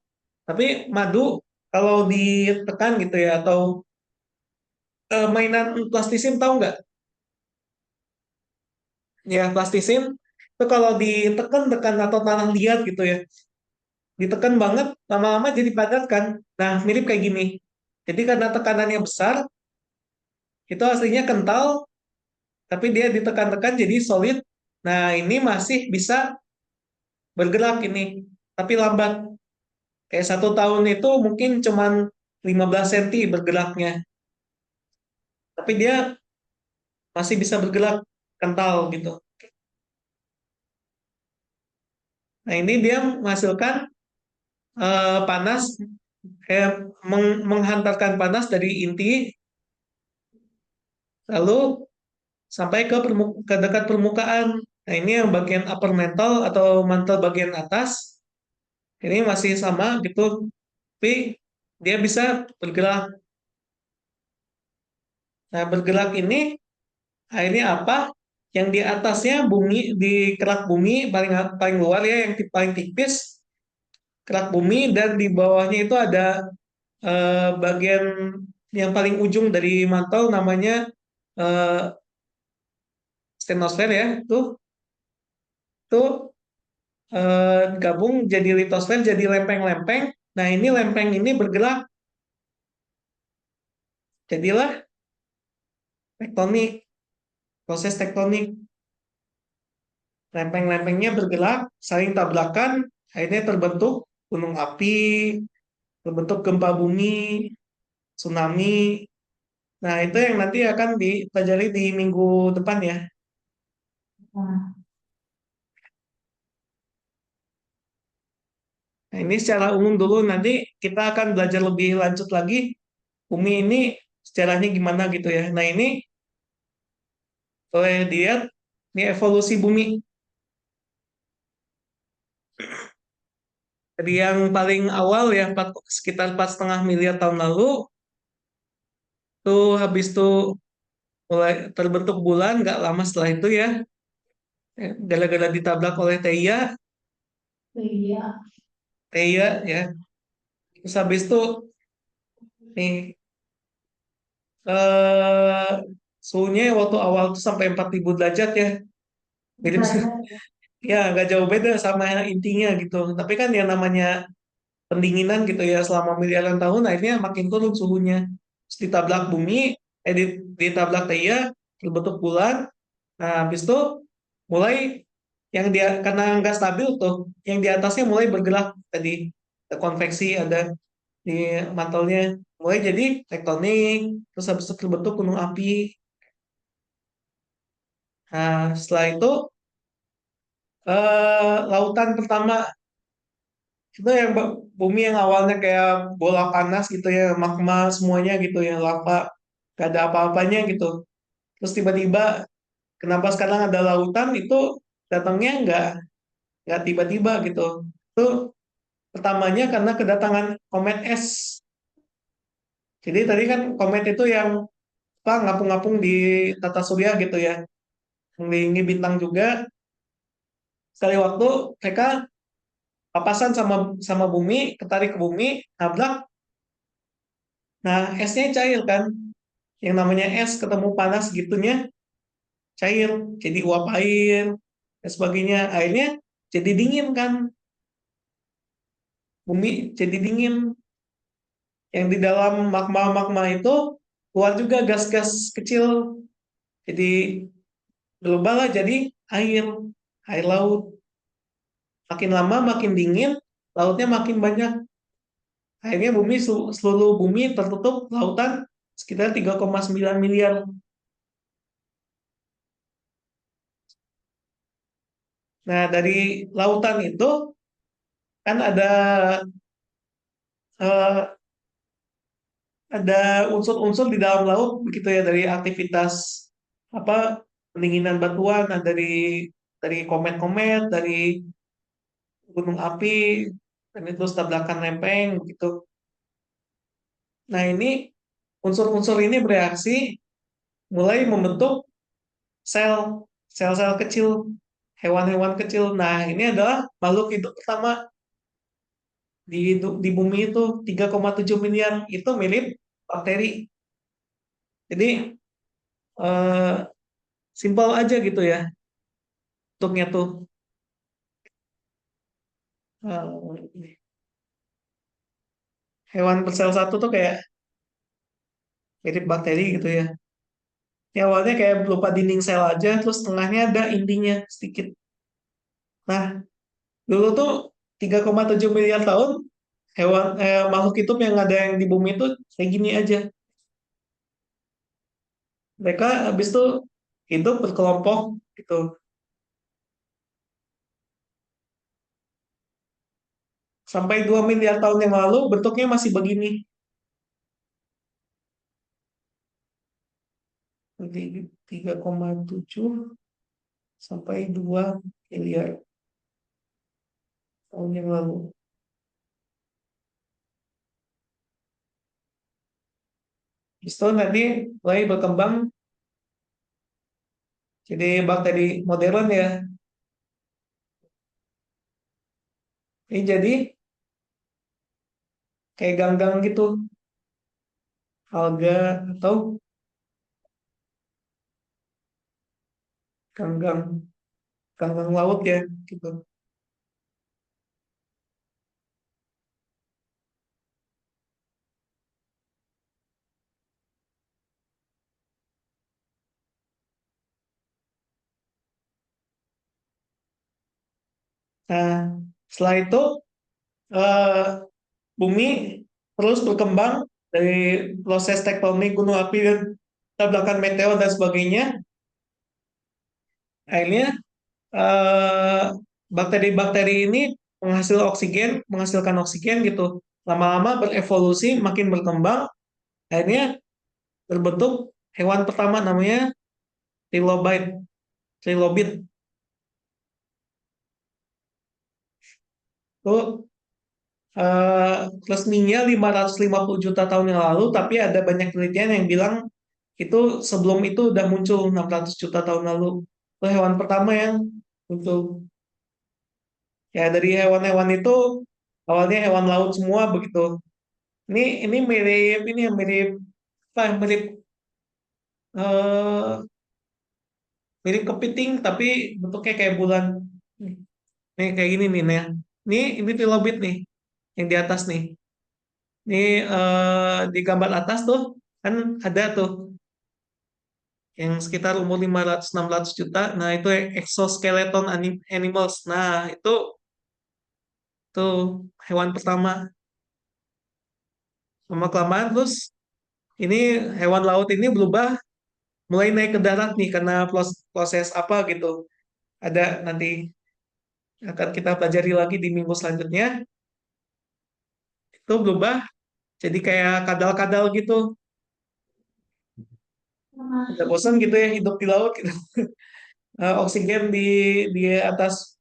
Tapi madu kalau ditekan gitu ya, atau mainan plastisin tahu nggak? Ya plastisin itu kalau ditekan-tekan atau tanah liat gitu ya, ditekan banget, lama-lama jadi padat kan. Nah mirip kayak gini. Jadi karena tekanannya besar, itu aslinya kental, tapi dia ditekan-tekan jadi solid. Nah ini masih bisa bergerak ini, tapi lambat. Kayak 1 tahun itu mungkin cuman 15 cm bergeraknya. Tapi dia masih bisa bergerak, kental gitu. Nah ini dia menghasilkan panas, menghantarkan panas dari inti, lalu sampai ke dekat permukaan. Nah ini yang bagian upper mantle atau mantel bagian atas, ini masih sama gitu, tapi dia bisa bergerak. Nah bergerak ini akhirnya apa? Yang di atasnya bumi, di kerak bumi paling paling luar ya, yang paling tipis kerak bumi, dan di bawahnya itu ada bagian yang paling ujung dari mantel namanya eh, stenosfer ya, tuh gabung jadi litosfer, jadi lempeng-lempeng. Nah ini lempeng ini bergerak, jadilah tektonik, proses tektonik. Lempeng-lempengnya bergerak, saling tabrakan, akhirnya terbentuk gunung api, terbentuk gempa bumi, tsunami. Nah, itu yang nanti akan dipelajari di minggu depan ya. nah, Nah, ini secara umum dulu, nanti kita akan belajar lebih lanjut lagi bumi ini sejarahnya gimana gitu ya. Nah, ini boleh dilihat, ini evolusi bumi. Dari yang paling awal ya, sekitar 4,5 miliar tahun lalu, tuh habis tuh mulai terbentuk bulan, nggak lama setelah itu ya, gara-gara ditabrak oleh iya, Theia ya. Terus habis itu nih eh suhunya waktu awal tuh sampai 4.000 derajat ya. Mirip derajat. ya nggak jauh beda sama intinya gitu. Tapi kan yang namanya pendinginan gitu ya selama miliaran tahun akhirnya makin turun suhunya. Terus ditabrak bumi, ditabrak Theia, terbentuk bulan. Nah, habis itu mulai yang dia karena nggak stabil tuh, yang di atasnya mulai bergerak tadi, ada konveksi, ada di mantelnya mulai jadi tektonik, terus habis itu terbentuk gunung api. Nah, setelah itu lautan pertama itu yang bumi yang awalnya kayak bola panas gitu ya, magma semuanya gitu ya, lava, gak ada apa-apanya gitu. Terus tiba-tiba kenapa sekarang ada lautan itu datangnya nggak tiba-tiba gitu. Itu pertamanya karena kedatangan komet es. Jadi tadi kan komet itu yang apa ngapung-ngapung di tata surya gitu ya, mengelilingi bintang juga. Sekali waktu mereka papasan sama sama bumi, ketarik ke bumi, nabrak. Nah, esnya cair kan. Yang namanya es ketemu panas gitunya cair, jadi uap air dan sebagainya. Airnya jadi dingin kan, bumi jadi dingin. Yang di dalam magma-magma itu keluar juga gas-gas kecil, jadi berubah lah jadi air, air laut. Makin lama makin dingin, lautnya makin banyak. Akhirnya bumi seluruh bumi tertutup lautan sekitar 3,9 miliar. Nah, dari lautan itu kan eh, ada unsur-unsur di dalam laut begitu ya dari aktivitas apa pendinginan batuan, nah dari komet-komet, dari gunung api, dan itu tabrakan lempeng begitu. Nah, ini unsur-unsur ini bereaksi mulai membentuk sel, sel-sel kecil, hewan-hewan kecil. Nah, ini adalah makhluk hidup pertama di bumi itu 3,7 miliar itu mirip bakteri. Jadi eh, simpel aja gitu ya bentuknya tuh. Eh, hewan bersel satu tuh kayak mirip bakteri gitu ya. Yang awalnya kayak berupa dinding sel aja, terus tengahnya ada intinya sedikit. Nah, dulu tuh 3,7 miliar tahun makhluk hidup yang ada yang di bumi itu kayak gini aja. Mereka habis itu hidup berkelompok gitu. Sampai 2 miliar tahun yang lalu bentuknya masih begini. Jadi 3,7 sampai 2 miliar tahun yang lalu. Habis itu nanti mulai berkembang jadi bakteri modern ya. Ini jadi kayak ganggang gitu, alga atau ganggang ganggang laut ya gitu. Nah, setelah itu eh, bumi terus berkembang dari proses tektonik gunung api dan tabrakan meteor dan sebagainya. Akhirnya eh, bakteri-bakteri ini menghasilkan oksigen gitu. Lama-lama berevolusi, makin berkembang, akhirnya terbentuk hewan pertama namanya trilobite, trilobit. Itu eh, resminya 550 juta tahun yang lalu, tapi ada banyak penelitian yang bilang itu sebelum itu udah muncul 600 juta tahun lalu. Itu hewan pertama yang muncul. Ya dari hewan-hewan itu awalnya hewan laut semua begitu. Ini mirip ini yang mirip apa? Mirip eh, mirip kepiting tapi bentuknya kayak bulan. Nih kayak gini nih ya. Ini trilobit nih yang di atas nih. Ini di gambar atas tuh kan ada tuh yang sekitar umur 500-600 juta. Nah, itu exoskeleton animals. Nah, itu tuh hewan pertama. Lama kelamaan terus ini hewan laut ini berubah mulai naik ke darat nih karena proses apa gitu. Ada nanti akan kita pelajari lagi di minggu selanjutnya. Itu berubah jadi kayak kadal-kadal gitu. Udah bosan gitu ya hidup di laut gitu. Oksigen di atas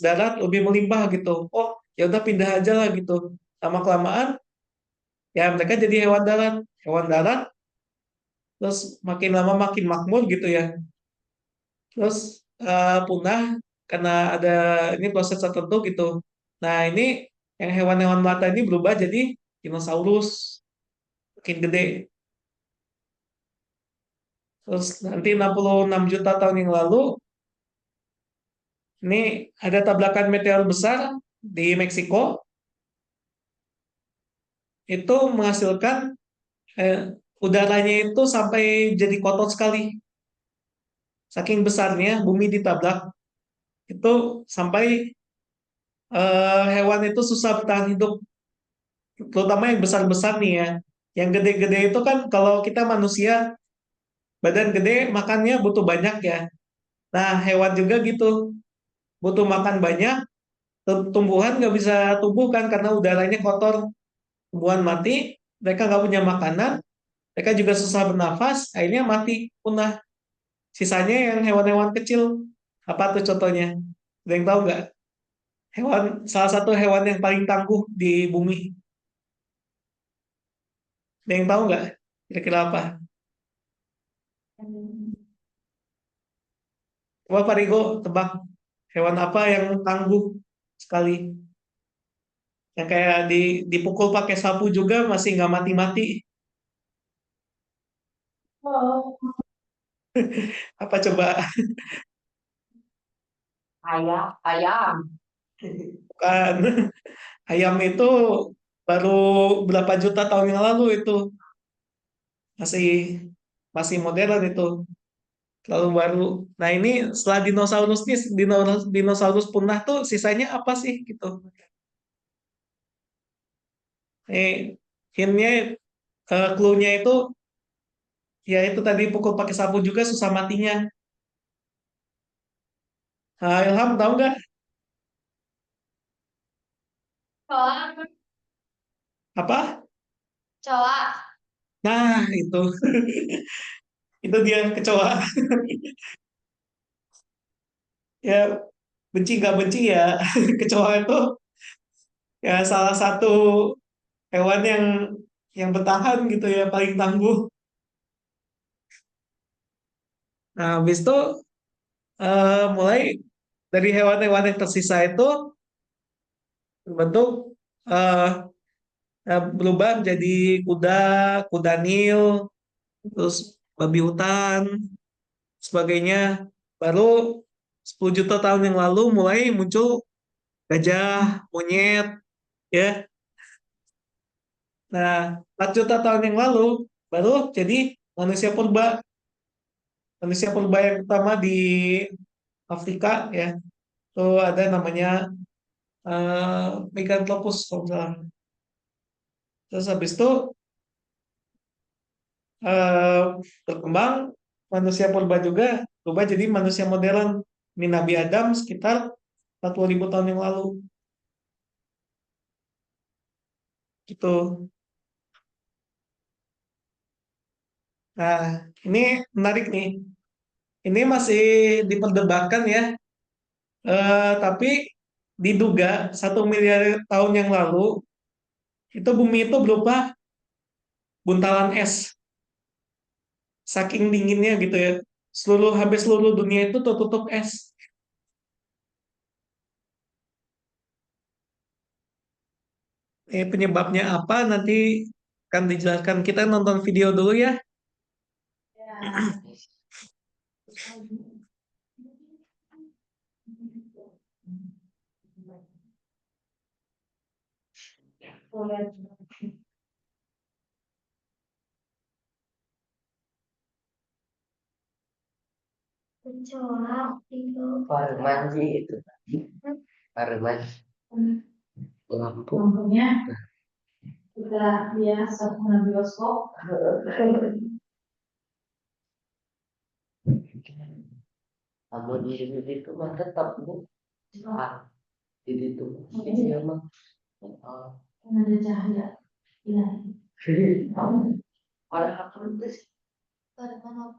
darat lebih melimpah gitu. Oh, ya udah pindah aja lah gitu. Lama kelamaan ya mereka jadi hewan darat. Hewan darat terus makin lama makin makmur gitu ya. Terus punah karena ada ini proses tertentu gitu. Nah, ini yang hewan-hewan melata ini berubah jadi dinosaurus makin gede. Terus nanti 66 juta tahun yang lalu ini ada tabrakan meteor besar di Meksiko itu menghasilkan udaranya itu sampai jadi kotor sekali. Saking besarnya bumi ditabrak itu sampai hewan itu susah bertahan hidup, terutama yang besar-besar nih ya. Yang gede-gede itu kan kalau kita manusia badan gede makannya butuh banyak ya. Nah, hewan juga gitu, butuh makan banyak, tumbuhan nggak bisa tumbuh kan karena udaranya kotor, tumbuhan mati, mereka nggak punya makanan, mereka juga susah bernafas, akhirnya mati, punah. Sisanya yang hewan-hewan kecil. Apa tuh contohnya? Ada yang tahu nggak? Salah satu hewan yang paling tangguh di bumi. Ada yang tahu nggak? Kira-kira apa? Coba Pak Rigo tebak hewan apa yang tangguh sekali? Yang kayak dipukul pakai sapu juga masih nggak mati-mati. Oh, Apa coba? ayam. Bukan. Ayam itu baru berapa juta tahun yang lalu itu masih masih modern itu terlalu baru. Nah ini setelah dinosaurus nih dinosaurus punah tuh sisanya apa sih gitu? Hintnya clue-nya itu ya itu tadi pukul pakai sapu juga susah matinya. Nah, Ilham tahu nggak kecoa, apa? kecoa. Nah itu itu dia kecoa. Ya benci nggak benci ya kecoa itu ya salah satu hewan yang bertahan gitu ya paling tangguh. Nah habis itu mulai dari hewan-hewan yang tersisa itu berbentuk eh, berubah menjadi kuda, kuda Nil, terus babi hutan, sebagainya. Baru 10 juta tahun yang lalu mulai muncul gajah, monyet, ya. Nah, 4 juta tahun yang lalu baru jadi manusia purba. Manusia purba yang pertama di Afrika ya. Itu ada namanya Meganthropus kalau nggak salah. Terus habis itu eh, berkembang manusia purba juga berubah jadi manusia modern. Ini Nabi Adam sekitar 40.000 tahun yang lalu. Gitu. Nah, ini menarik nih. Ini masih diperdebatkan ya. Tapi diduga 1 miliar tahun yang lalu itu bumi itu berupa buntalan es. Saking dinginnya gitu ya. Hampir seluruh dunia itu tertutup es. Penyebabnya apa nanti akan dijelaskan. Kita nonton video dulu ya. Ya. Boleh. Kecoa itu Parman sih itu. Parman. Lampu. lampunya Kita biasa punya bioskop. Kamu di sini itu mah tetap bu. Di situ. Oke. Iya mah. Oh. Ada cahaya ilahi. Orang apa itu sih? Pada mana?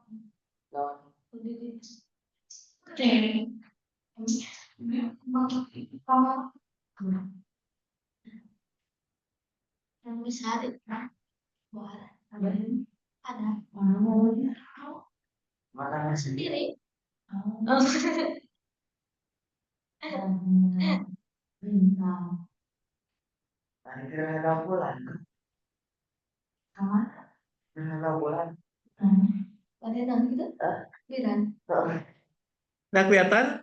Lawan. Berdiri. Yang bisa boleh. Ada. Mana sendiri? Sendiri. Bintang. Ada bulan. Kamar. Ada bulan. Tadi nanti kita. Biran. Nah, kelihatan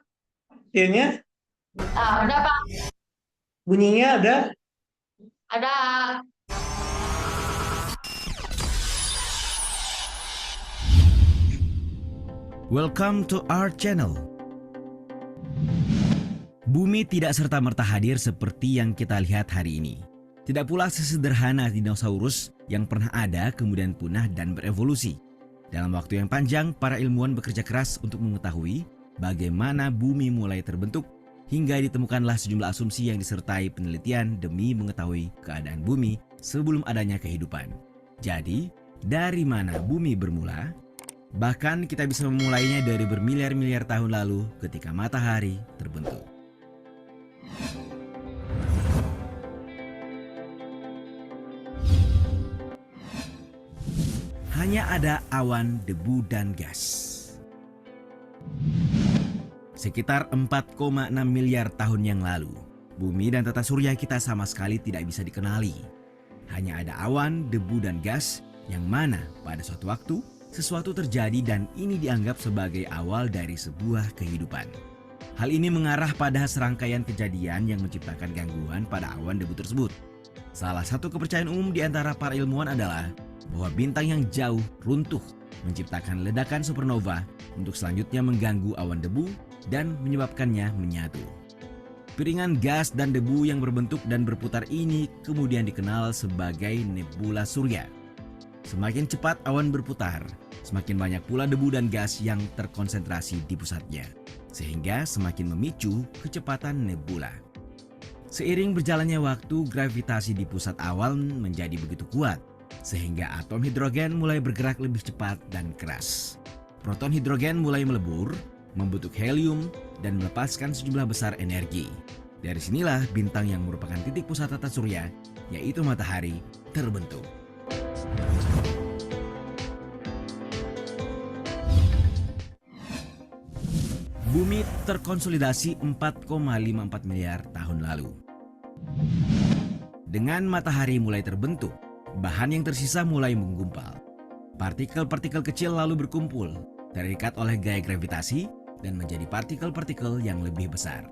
ininya, Udah Pak. bunyinya ada. Ada. Welcome to our channel. Bumi tidak serta-merta hadir seperti yang kita lihat hari ini. Tidak pula sesederhana dinosaurus yang pernah ada kemudian punah dan berevolusi. Dalam waktu yang panjang, para ilmuwan bekerja keras untuk mengetahui bagaimana bumi mulai terbentuk hingga ditemukanlah sejumlah asumsi yang disertai penelitian demi mengetahui keadaan bumi sebelum adanya kehidupan. Jadi, dari mana bumi bermula? Bahkan kita bisa memulainya dari bermiliar-miliar tahun lalu ketika matahari terbentuk. Hanya ada awan, debu, dan gas. Sekitar 4,6 miliar tahun yang lalu, bumi dan tata surya kita sama sekali tidak bisa dikenali. Hanya ada awan, debu, dan gas yang mana pada suatu waktu sesuatu terjadi dan ini dianggap sebagai awal dari sebuah kehidupan. Hal ini mengarah pada serangkaian kejadian yang menciptakan gangguan pada awan debu tersebut. Salah satu kepercayaan umum di antara para ilmuwan adalah bahwa bintang yang jauh runtuh menciptakan ledakan supernova untuk selanjutnya mengganggu awan debu dan menyebabkannya menyatu. Piringan gas dan debu yang berbentuk dan berputar ini kemudian dikenal sebagai nebula surya. Semakin cepat awan berputar, semakin banyak pula debu dan gas yang terkonsentrasi di pusatnya, sehingga semakin memicu kecepatan nebula. Seiring berjalannya waktu, gravitasi di pusat awan menjadi begitu kuat, sehingga atom hidrogen mulai bergerak lebih cepat dan keras. Proton hidrogen mulai melebur, membentuk helium, dan melepaskan sejumlah besar energi. Dari sinilah bintang yang merupakan titik pusat tata surya, yaitu matahari, terbentuk. Bumi terkonsolidasi 4,54 miliar tahun lalu. Dengan matahari mulai terbentuk, bahan yang tersisa mulai menggumpal. Partikel-partikel kecil lalu berkumpul, terikat oleh gaya gravitasi, dan menjadi partikel-partikel yang lebih besar.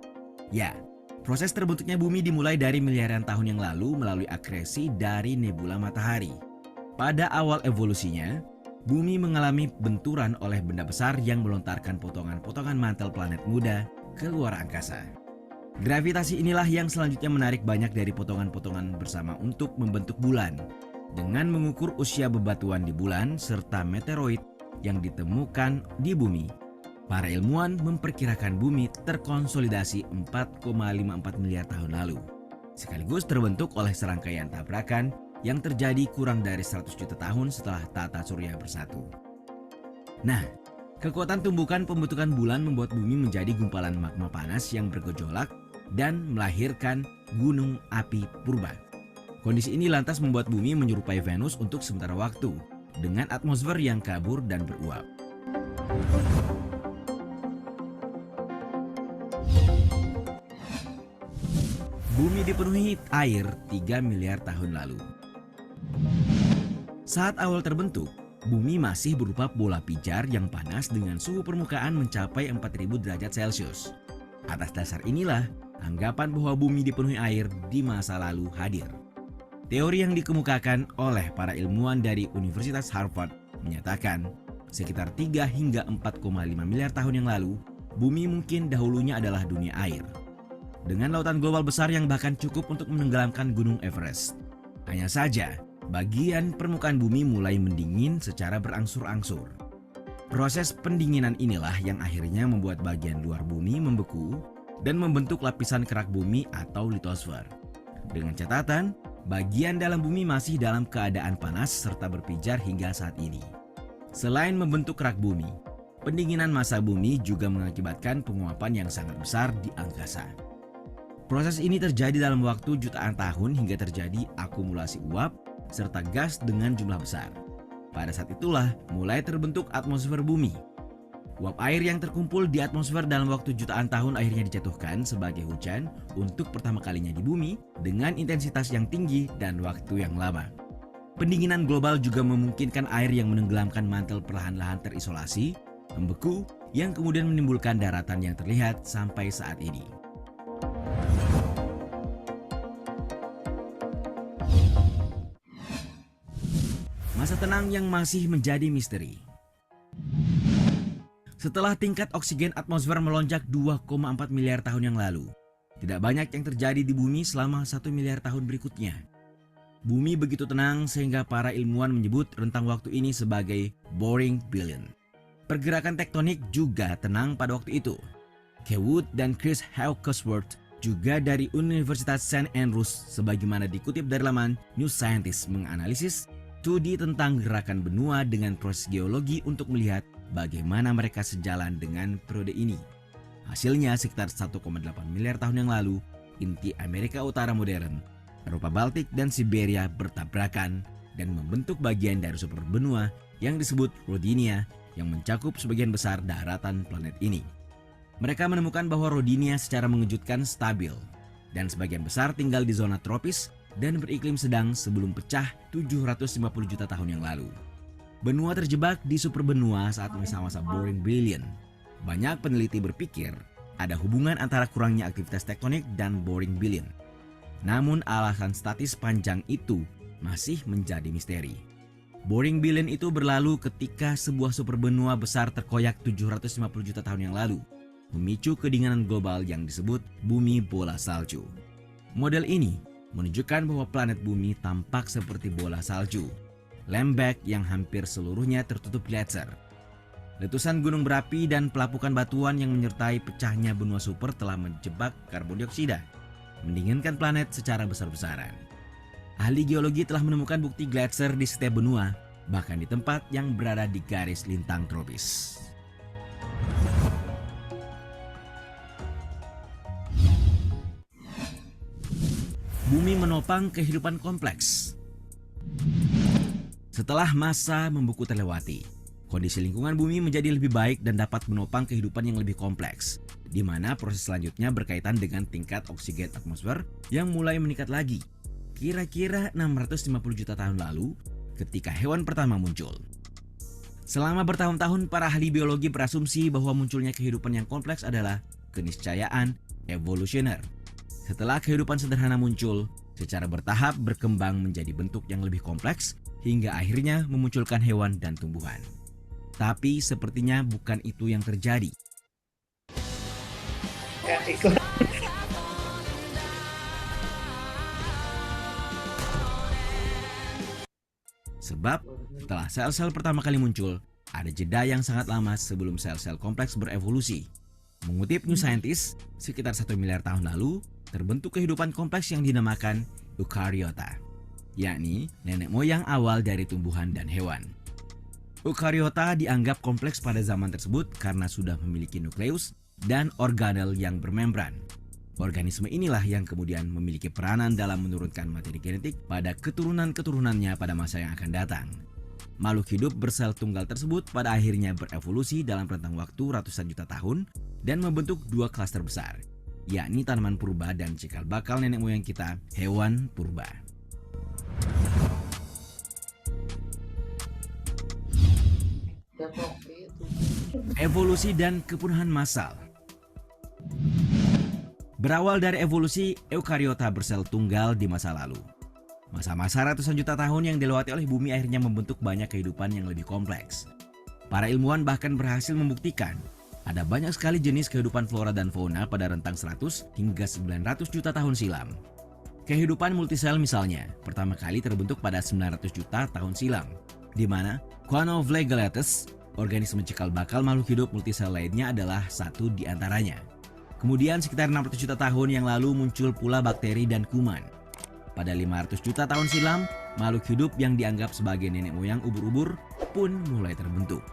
Ya, proses terbentuknya bumi dimulai dari miliaran tahun yang lalu melalui akresi dari nebula matahari. Pada awal evolusinya, bumi mengalami benturan oleh benda besar yang melontarkan potongan-potongan mantel planet muda ke luar angkasa. Gravitasi inilah yang selanjutnya menarik banyak dari potongan-potongan bersama untuk membentuk bulan. Dengan mengukur usia bebatuan di bulan serta meteoroid yang ditemukan di bumi, para ilmuwan memperkirakan bumi terkonsolidasi 4,54 miliar tahun lalu, sekaligus terbentuk oleh serangkaian tabrakan yang terjadi kurang dari 100 juta tahun setelah tata surya bersatu. Nah, kekuatan tumbukan pembentukan bulan membuat bumi menjadi gumpalan magma panas yang bergejolak dan melahirkan gunung api purba. Kondisi ini lantas membuat bumi menyerupai Venus untuk sementara waktu, dengan atmosfer yang kabur dan beruap. Bumi dipenuhi air 3 miliar tahun lalu. Saat awal terbentuk, bumi masih berupa bola pijar yang panas dengan suhu permukaan mencapai 4000 derajat Celcius. Atas dasar inilah, anggapan bahwa bumi dipenuhi air di masa lalu hadir. Teori yang dikemukakan oleh para ilmuwan dari Universitas Harvard menyatakan, sekitar 3 hingga 4,5 miliar tahun yang lalu, bumi mungkin dahulunya adalah dunia air. Dengan lautan global besar yang bahkan cukup untuk menenggelamkan gunung Everest. Hanya saja, bagian permukaan bumi mulai mendingin secara berangsur-angsur. Proses pendinginan inilah yang akhirnya membuat bagian luar bumi membeku dan membentuk lapisan kerak bumi atau litosfer. Dengan catatan, bagian dalam bumi masih dalam keadaan panas serta berpijar hingga saat ini. Selain membentuk kerak bumi, pendinginan massa bumi juga mengakibatkan penguapan yang sangat besar di angkasa. Proses ini terjadi dalam waktu jutaan tahun hingga terjadi akumulasi uap serta gas dengan jumlah besar. Pada saat itulah mulai terbentuk atmosfer bumi. Uap air yang terkumpul di atmosfer dalam waktu jutaan tahun akhirnya dijatuhkan sebagai hujan untuk pertama kalinya di bumi dengan intensitas yang tinggi dan waktu yang lama. Pendinginan global juga memungkinkan air yang menenggelamkan mantel perlahan-lahan terisolasi, membeku, yang kemudian menimbulkan daratan yang terlihat sampai saat ini. Masa tenang yang masih menjadi misteri. Setelah tingkat oksigen atmosfer melonjak 2,4 miliar tahun yang lalu, tidak banyak yang terjadi di bumi selama 1 miliar tahun berikutnya. Bumi begitu tenang sehingga para ilmuwan menyebut rentang waktu ini sebagai boring billion. Pergerakan tektonik juga tenang pada waktu itu. Kewood dan Chris Hawkesworth juga dari Universitas St. Andrews sebagaimana dikutip dari laman New Scientist menganalisis studi tentang gerakan benua dengan proses geologi untuk melihat bagaimana mereka sejalan dengan periode ini. Hasilnya sekitar 1,8 miliar tahun yang lalu, inti Amerika Utara modern, Eropa Baltik dan Siberia bertabrakan dan membentuk bagian dari superbenua yang disebut Rodinia yang mencakup sebagian besar daratan planet ini. Mereka menemukan bahwa Rodinia secara mengejutkan stabil dan sebagian besar tinggal di zona tropis dan beriklim sedang sebelum pecah 750 juta tahun yang lalu. Benua terjebak di superbenua saat masa-masa boring billion. Banyak peneliti berpikir ada hubungan antara kurangnya aktivitas tektonik dan boring billion. Namun alasan statis panjang itu masih menjadi misteri. Boring billion itu berlalu ketika sebuah superbenua besar terkoyak 750 juta tahun yang lalu, memicu kedinginan global yang disebut bumi bola salju. Model ini menunjukkan bahwa planet bumi tampak seperti bola salju, lembek yang hampir seluruhnya tertutup gletser. Letusan gunung berapi dan pelapukan batuan yang menyertai pecahnya benua super telah menjebak karbon dioksida, mendinginkan planet secara besar-besaran. Ahli geologi telah menemukan bukti gletser di setiap benua, bahkan di tempat yang berada di garis lintang tropis. Bumi menopang kehidupan kompleks. Setelah masa membeku terlewati, kondisi lingkungan bumi menjadi lebih baik dan dapat menopang kehidupan yang lebih kompleks, di mana proses selanjutnya berkaitan dengan tingkat oksigen atmosfer yang mulai meningkat lagi, kira-kira 650 juta tahun lalu ketika hewan pertama muncul. Selama bertahun-tahun, para ahli biologi berasumsi bahwa munculnya kehidupan yang kompleks adalah keniscayaan evolusioner. Setelah kehidupan sederhana muncul, secara bertahap berkembang menjadi bentuk yang lebih kompleks hingga akhirnya memunculkan hewan dan tumbuhan. Tapi sepertinya bukan itu yang terjadi. Ya, ikut. Sebab setelah sel-sel pertama kali muncul, ada jeda yang sangat lama sebelum sel-sel kompleks berevolusi. Mengutip New Scientist, sekitar 1 miliar tahun lalu, terbentuk kehidupan kompleks yang dinamakan Eukaryota, yakni nenek moyang awal dari tumbuhan dan hewan. Eukaryota dianggap kompleks pada zaman tersebut karena sudah memiliki nukleus dan organel yang bermembran. Organisme inilah yang kemudian memiliki peranan dalam menurunkan materi genetik pada keturunan-keturunannya pada masa yang akan datang. Makhluk hidup bersel tunggal tersebut pada akhirnya berevolusi dalam rentang waktu ratusan juta tahun dan membentuk dua klaster besar, yakni tanaman purba dan cikal bakal nenek moyang kita, hewan purba. Evolusi dan kepunahan massal. Berawal dari evolusi, Eukaryota bersel tunggal di masa lalu. Masa-masa ratusan juta tahun yang dilewati oleh bumi akhirnya membentuk banyak kehidupan yang lebih kompleks. Para ilmuwan bahkan berhasil membuktikan ada banyak sekali jenis kehidupan flora dan fauna pada rentang 100 hingga 900 juta tahun silam. Kehidupan multisel misalnya, pertama kali terbentuk pada 900 juta tahun silam, di mana Quanovlegaletes, organisme cikal bakal makhluk hidup multisel lainnya adalah satu di antaranya. Kemudian sekitar 600 juta tahun yang lalu muncul pula bakteri dan kuman. Pada 500 juta tahun silam, makhluk hidup yang dianggap sebagai nenek moyang ubur-ubur pun mulai terbentuk.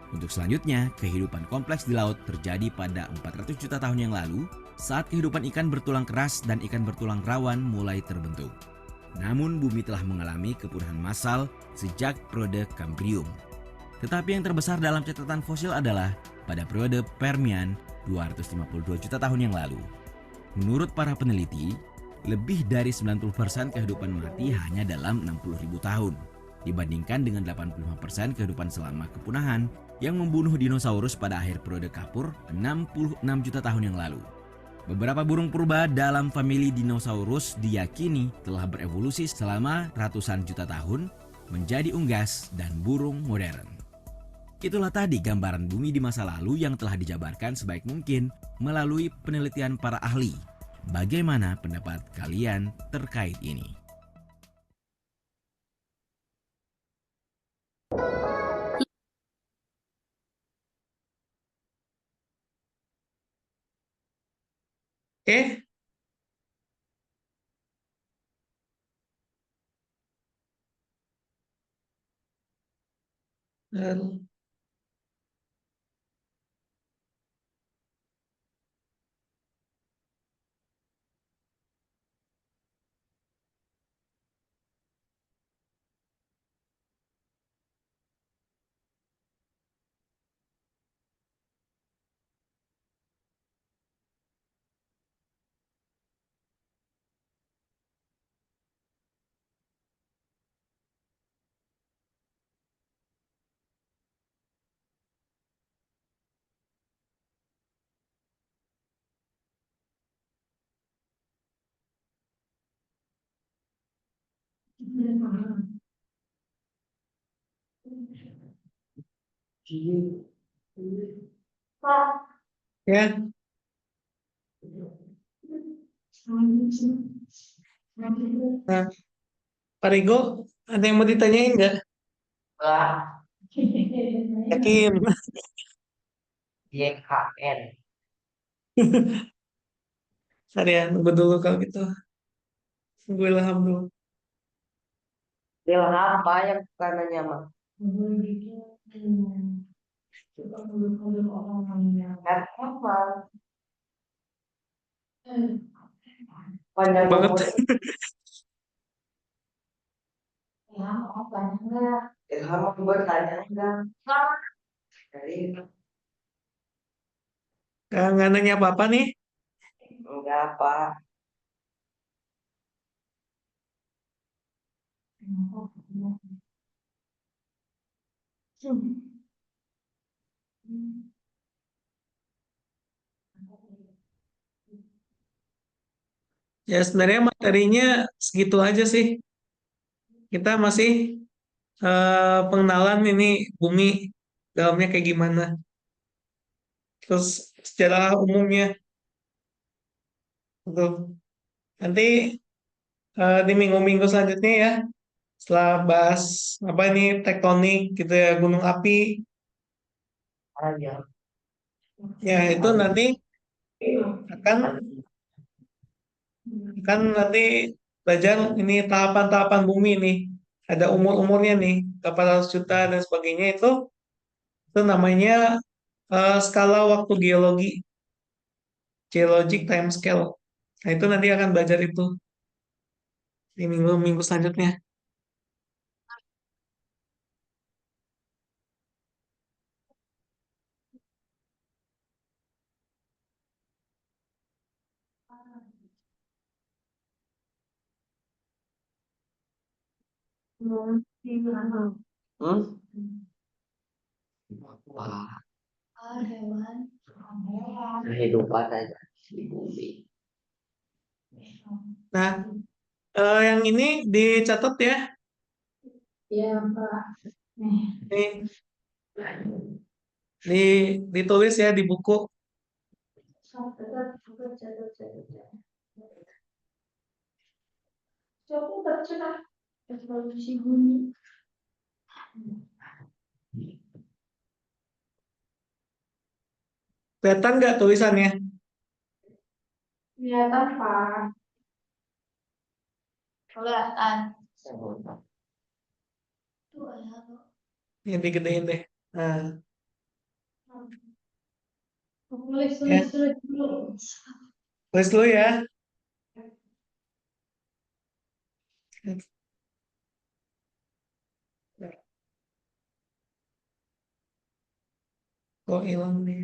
Untuk selanjutnya, kehidupan kompleks di laut terjadi pada 400 juta tahun yang lalu saat kehidupan ikan bertulang keras dan ikan bertulang rawan mulai terbentuk. Namun bumi telah mengalami kepunahan massal sejak periode Kambrium. Tetapi yang terbesar dalam catatan fosil adalah pada periode Permian 252 juta tahun yang lalu. Menurut para peneliti, lebih dari 90% kehidupan mati hanya dalam 60.000 tahun, dibandingkan dengan 85% kehidupan selama kepunahan yang membunuh dinosaurus pada akhir periode Kapur 66 juta tahun yang lalu. Beberapa burung purba dalam famili dinosaurus diyakini telah berevolusi selama ratusan juta tahun menjadi unggas dan burung modern. Itulah tadi gambaran bumi di masa lalu yang telah dijabarkan sebaik mungkin melalui penelitian para ahli. Bagaimana pendapat kalian terkait ini? Oke, dan Pak, ya, nah, Pak Rigo, ada yang mau ditanyain nggak? Lah, Yakin? YKN. Sorry ya, nunggu dulu kalau gitu. Nunggu ilham dulu. Ilham apa yang bukannya mah? Kan apa? Panjang Banget. umur. Ya, mau banyak nggak? Ilham aku bertanya enggak? Dari Nggak nanya apa-apa nih. enggak apa? Ya sebenarnya materinya segitu aja sih. Kita masih pengenalan ini bumi dalamnya kayak gimana. Terus secara umumnya, gitu. Nanti di minggu-minggu selanjutnya ya, setelah bahas apa ini tektonik gitu ya, gunung api, Aja. ya itu nanti akan nanti belajar ini tahapan-tahapan bumi nih. Ada umur-umurnya nih, berapa ratus juta dan sebagainya itu namanya skala waktu geologi, geologic time scale. Nah itu nanti akan belajar itu di minggu-minggu selanjutnya. Hmm? Wah, Hewan. kehidupan aja di bumi. Nah, yang ini dicatat ya, Iya, Pak. Nih, nih ditulis ya di buku. catat, catat, catat, catat. Coba tercerah revolusi bumi. Kelihatan nggak tulisannya? Kelihatan Pak. Kelihatan. Tuh ya. Yang digedein deh. Nah, Tulis ya, tulis dulu. tulis dulu ya. Kok hilang nih?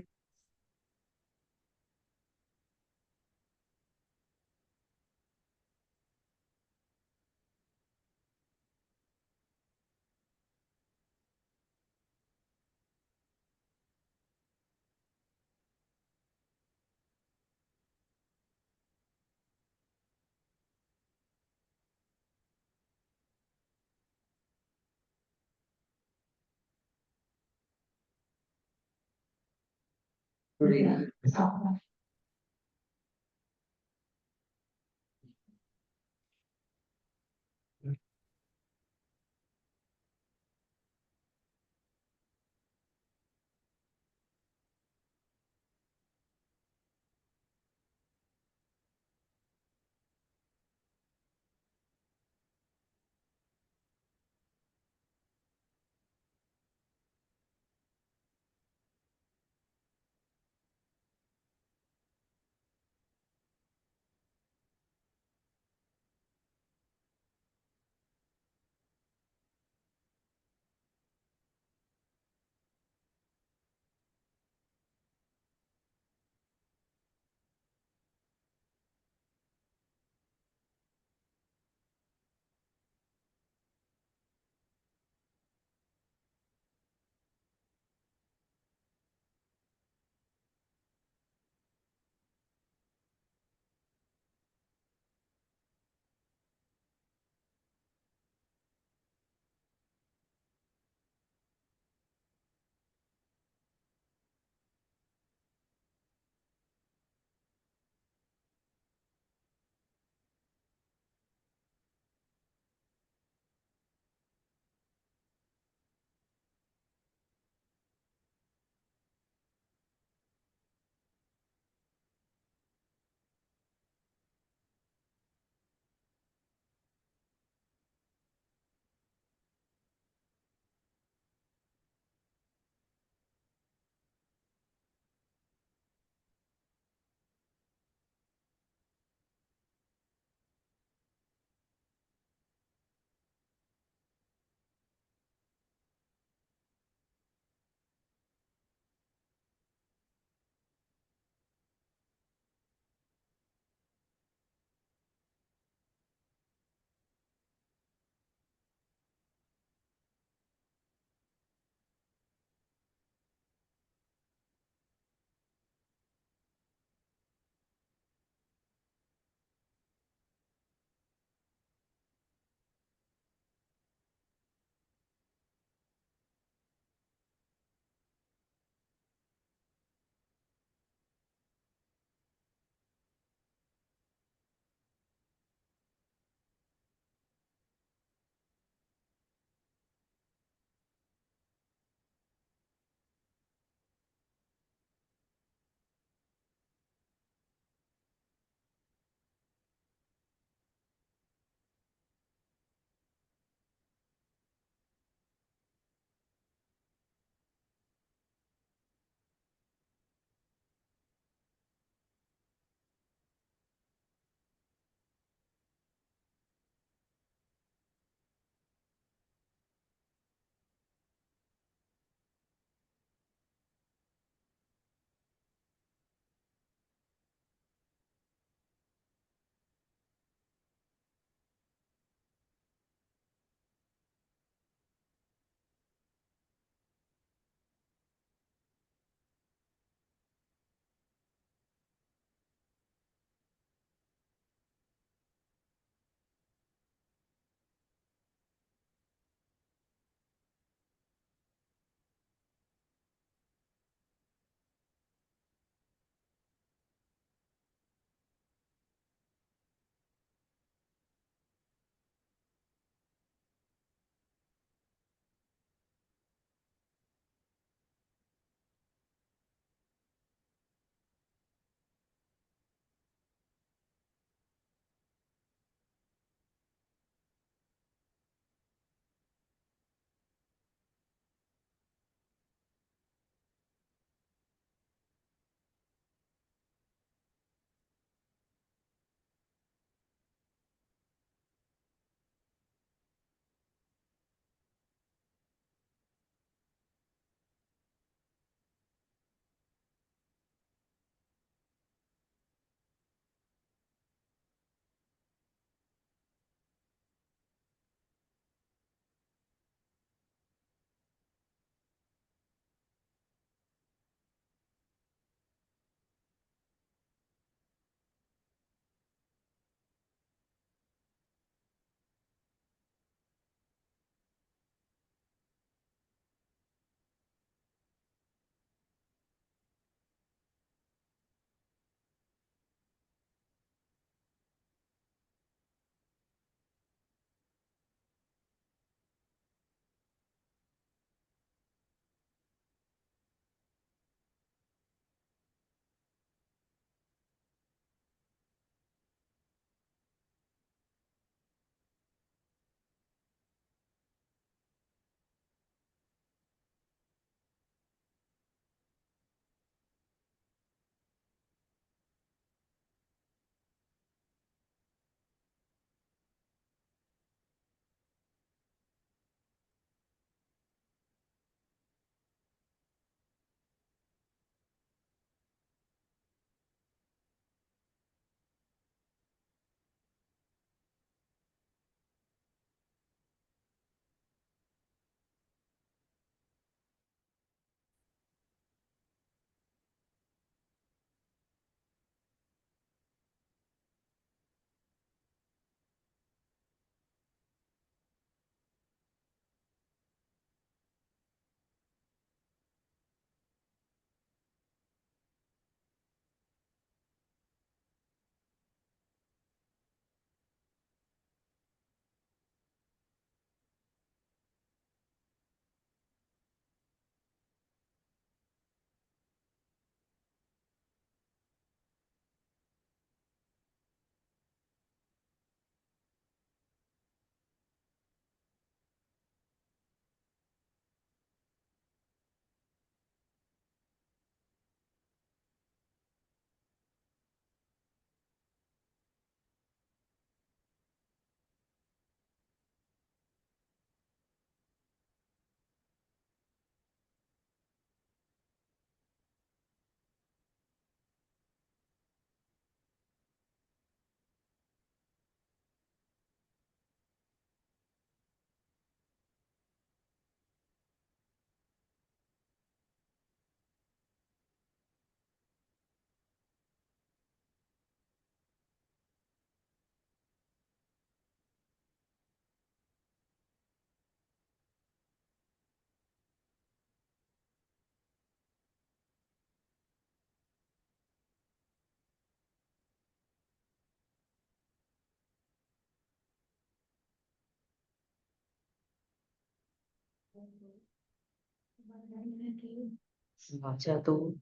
Sengaja tuh.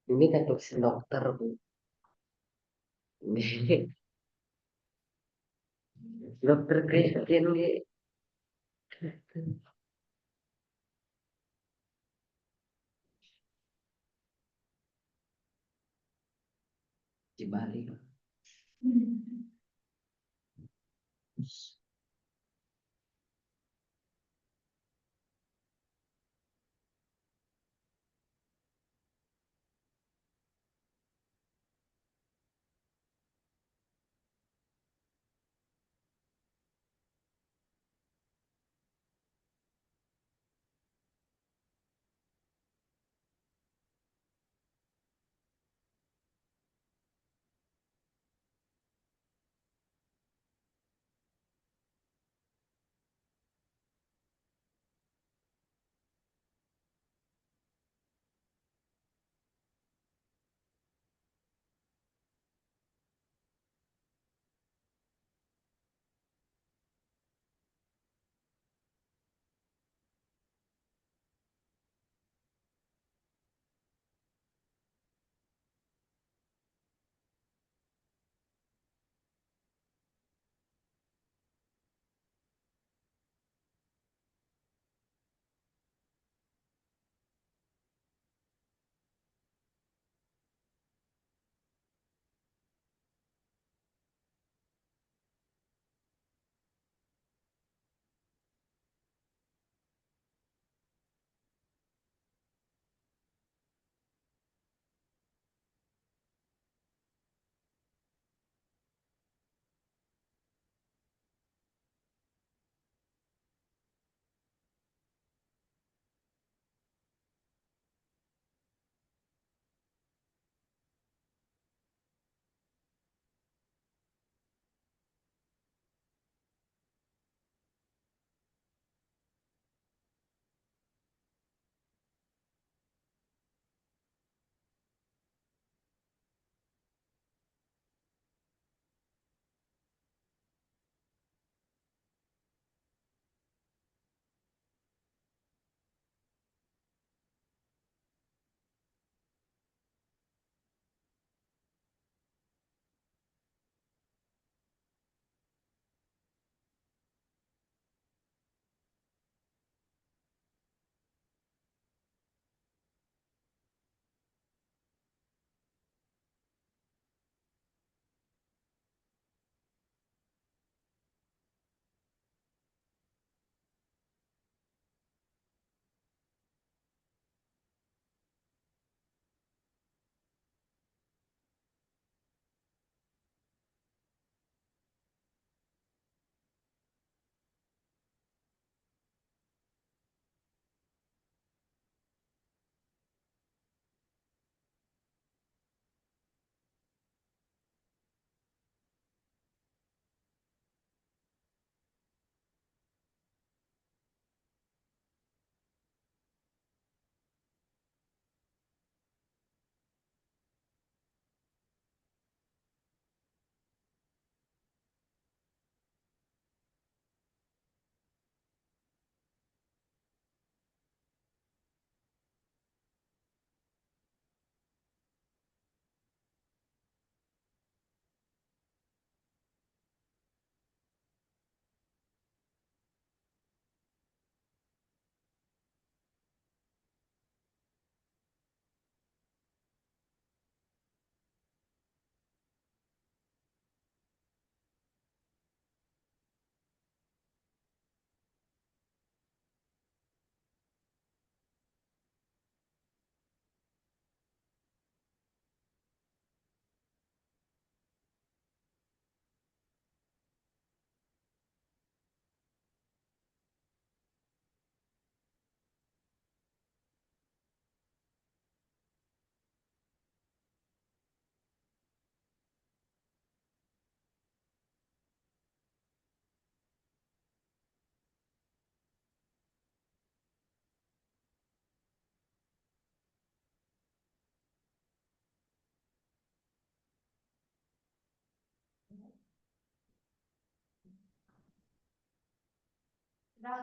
Ini kan dokter Bu. Ini dokter Christian ini. Di Bali.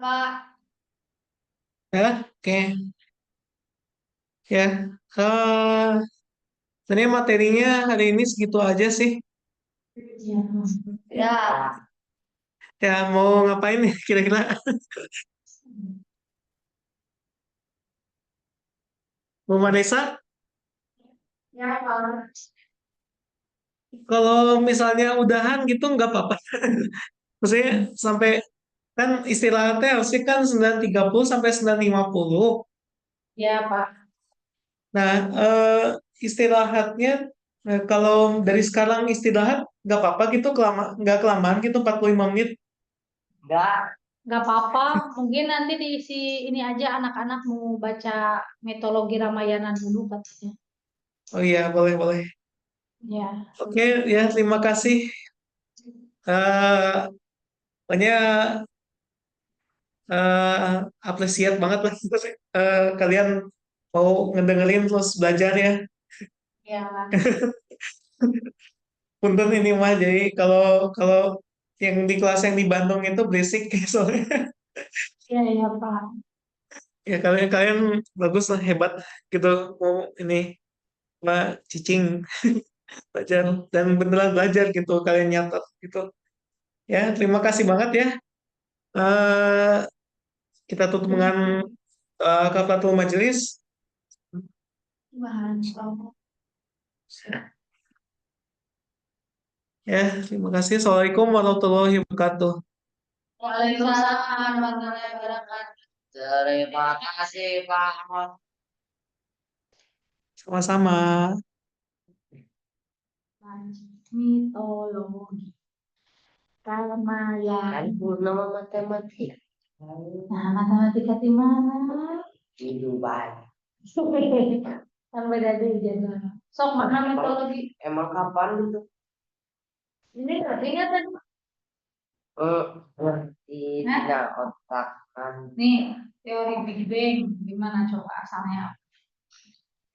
Pak. Ya, oke. Ya, eh sebenarnya materinya hari ini segitu aja sih. Ya. Ya, mau ngapain nih kira-kira? Bu Vanessa, Ya, Pak. kalau misalnya udahan gitu nggak apa-apa. Maksudnya sampai kan istirahatnya harusnya kan 9.30 sampai 9.50. Ya, Pak. Nah, istirahatnya kalau dari sekarang istirahat nggak apa-apa gitu nggak kelamaan gitu 45 menit. Enggak. Gak apa-apa, mungkin nanti diisi ini aja anak-anak mau baca mitologi Ramayana dulu katanya. Oh iya, boleh boleh. Ya, Oke, ya terima kasih. Eh Pokoknya apresiat banget lah kalian mau ngedengerin terus belajar ya. ya, Punten ini mah jadi kalau kalau yang di kelas yang di Bandung itu berisik soalnya. ya, ya, Pak. Ya kalian kalian bagus lah hebat gitu mau ini mah cicing belajar dan beneran belajar gitu kalian nyatet gitu. Ya terima kasih banget ya. eh kita tutup dengan kafaratul majelis. Bahan Allah. Ya terima kasih. Assalamualaikum warahmatullahi wabarakatuh. Waalaikumsalam warahmatullahi wabarakatuh. Terima kasih, Pak. Sama-sama. Mitologi Ramayana. Kan purnama matematika. Nah, matematika di mana? Di Dubai. Kan beda di jadwal. Sok mana mitologi? Emang kapan gitu? Ini ngerti nggak tadi? Ngerti Hah? tidak otak kan Nih, teori Big Bang. Gimana coba asalnya?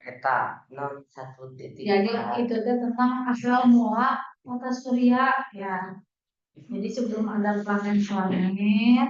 eta 1.4. Jadi itu tuh tentang asal mula tata surya ya. Jadi sebelum ada planet-planet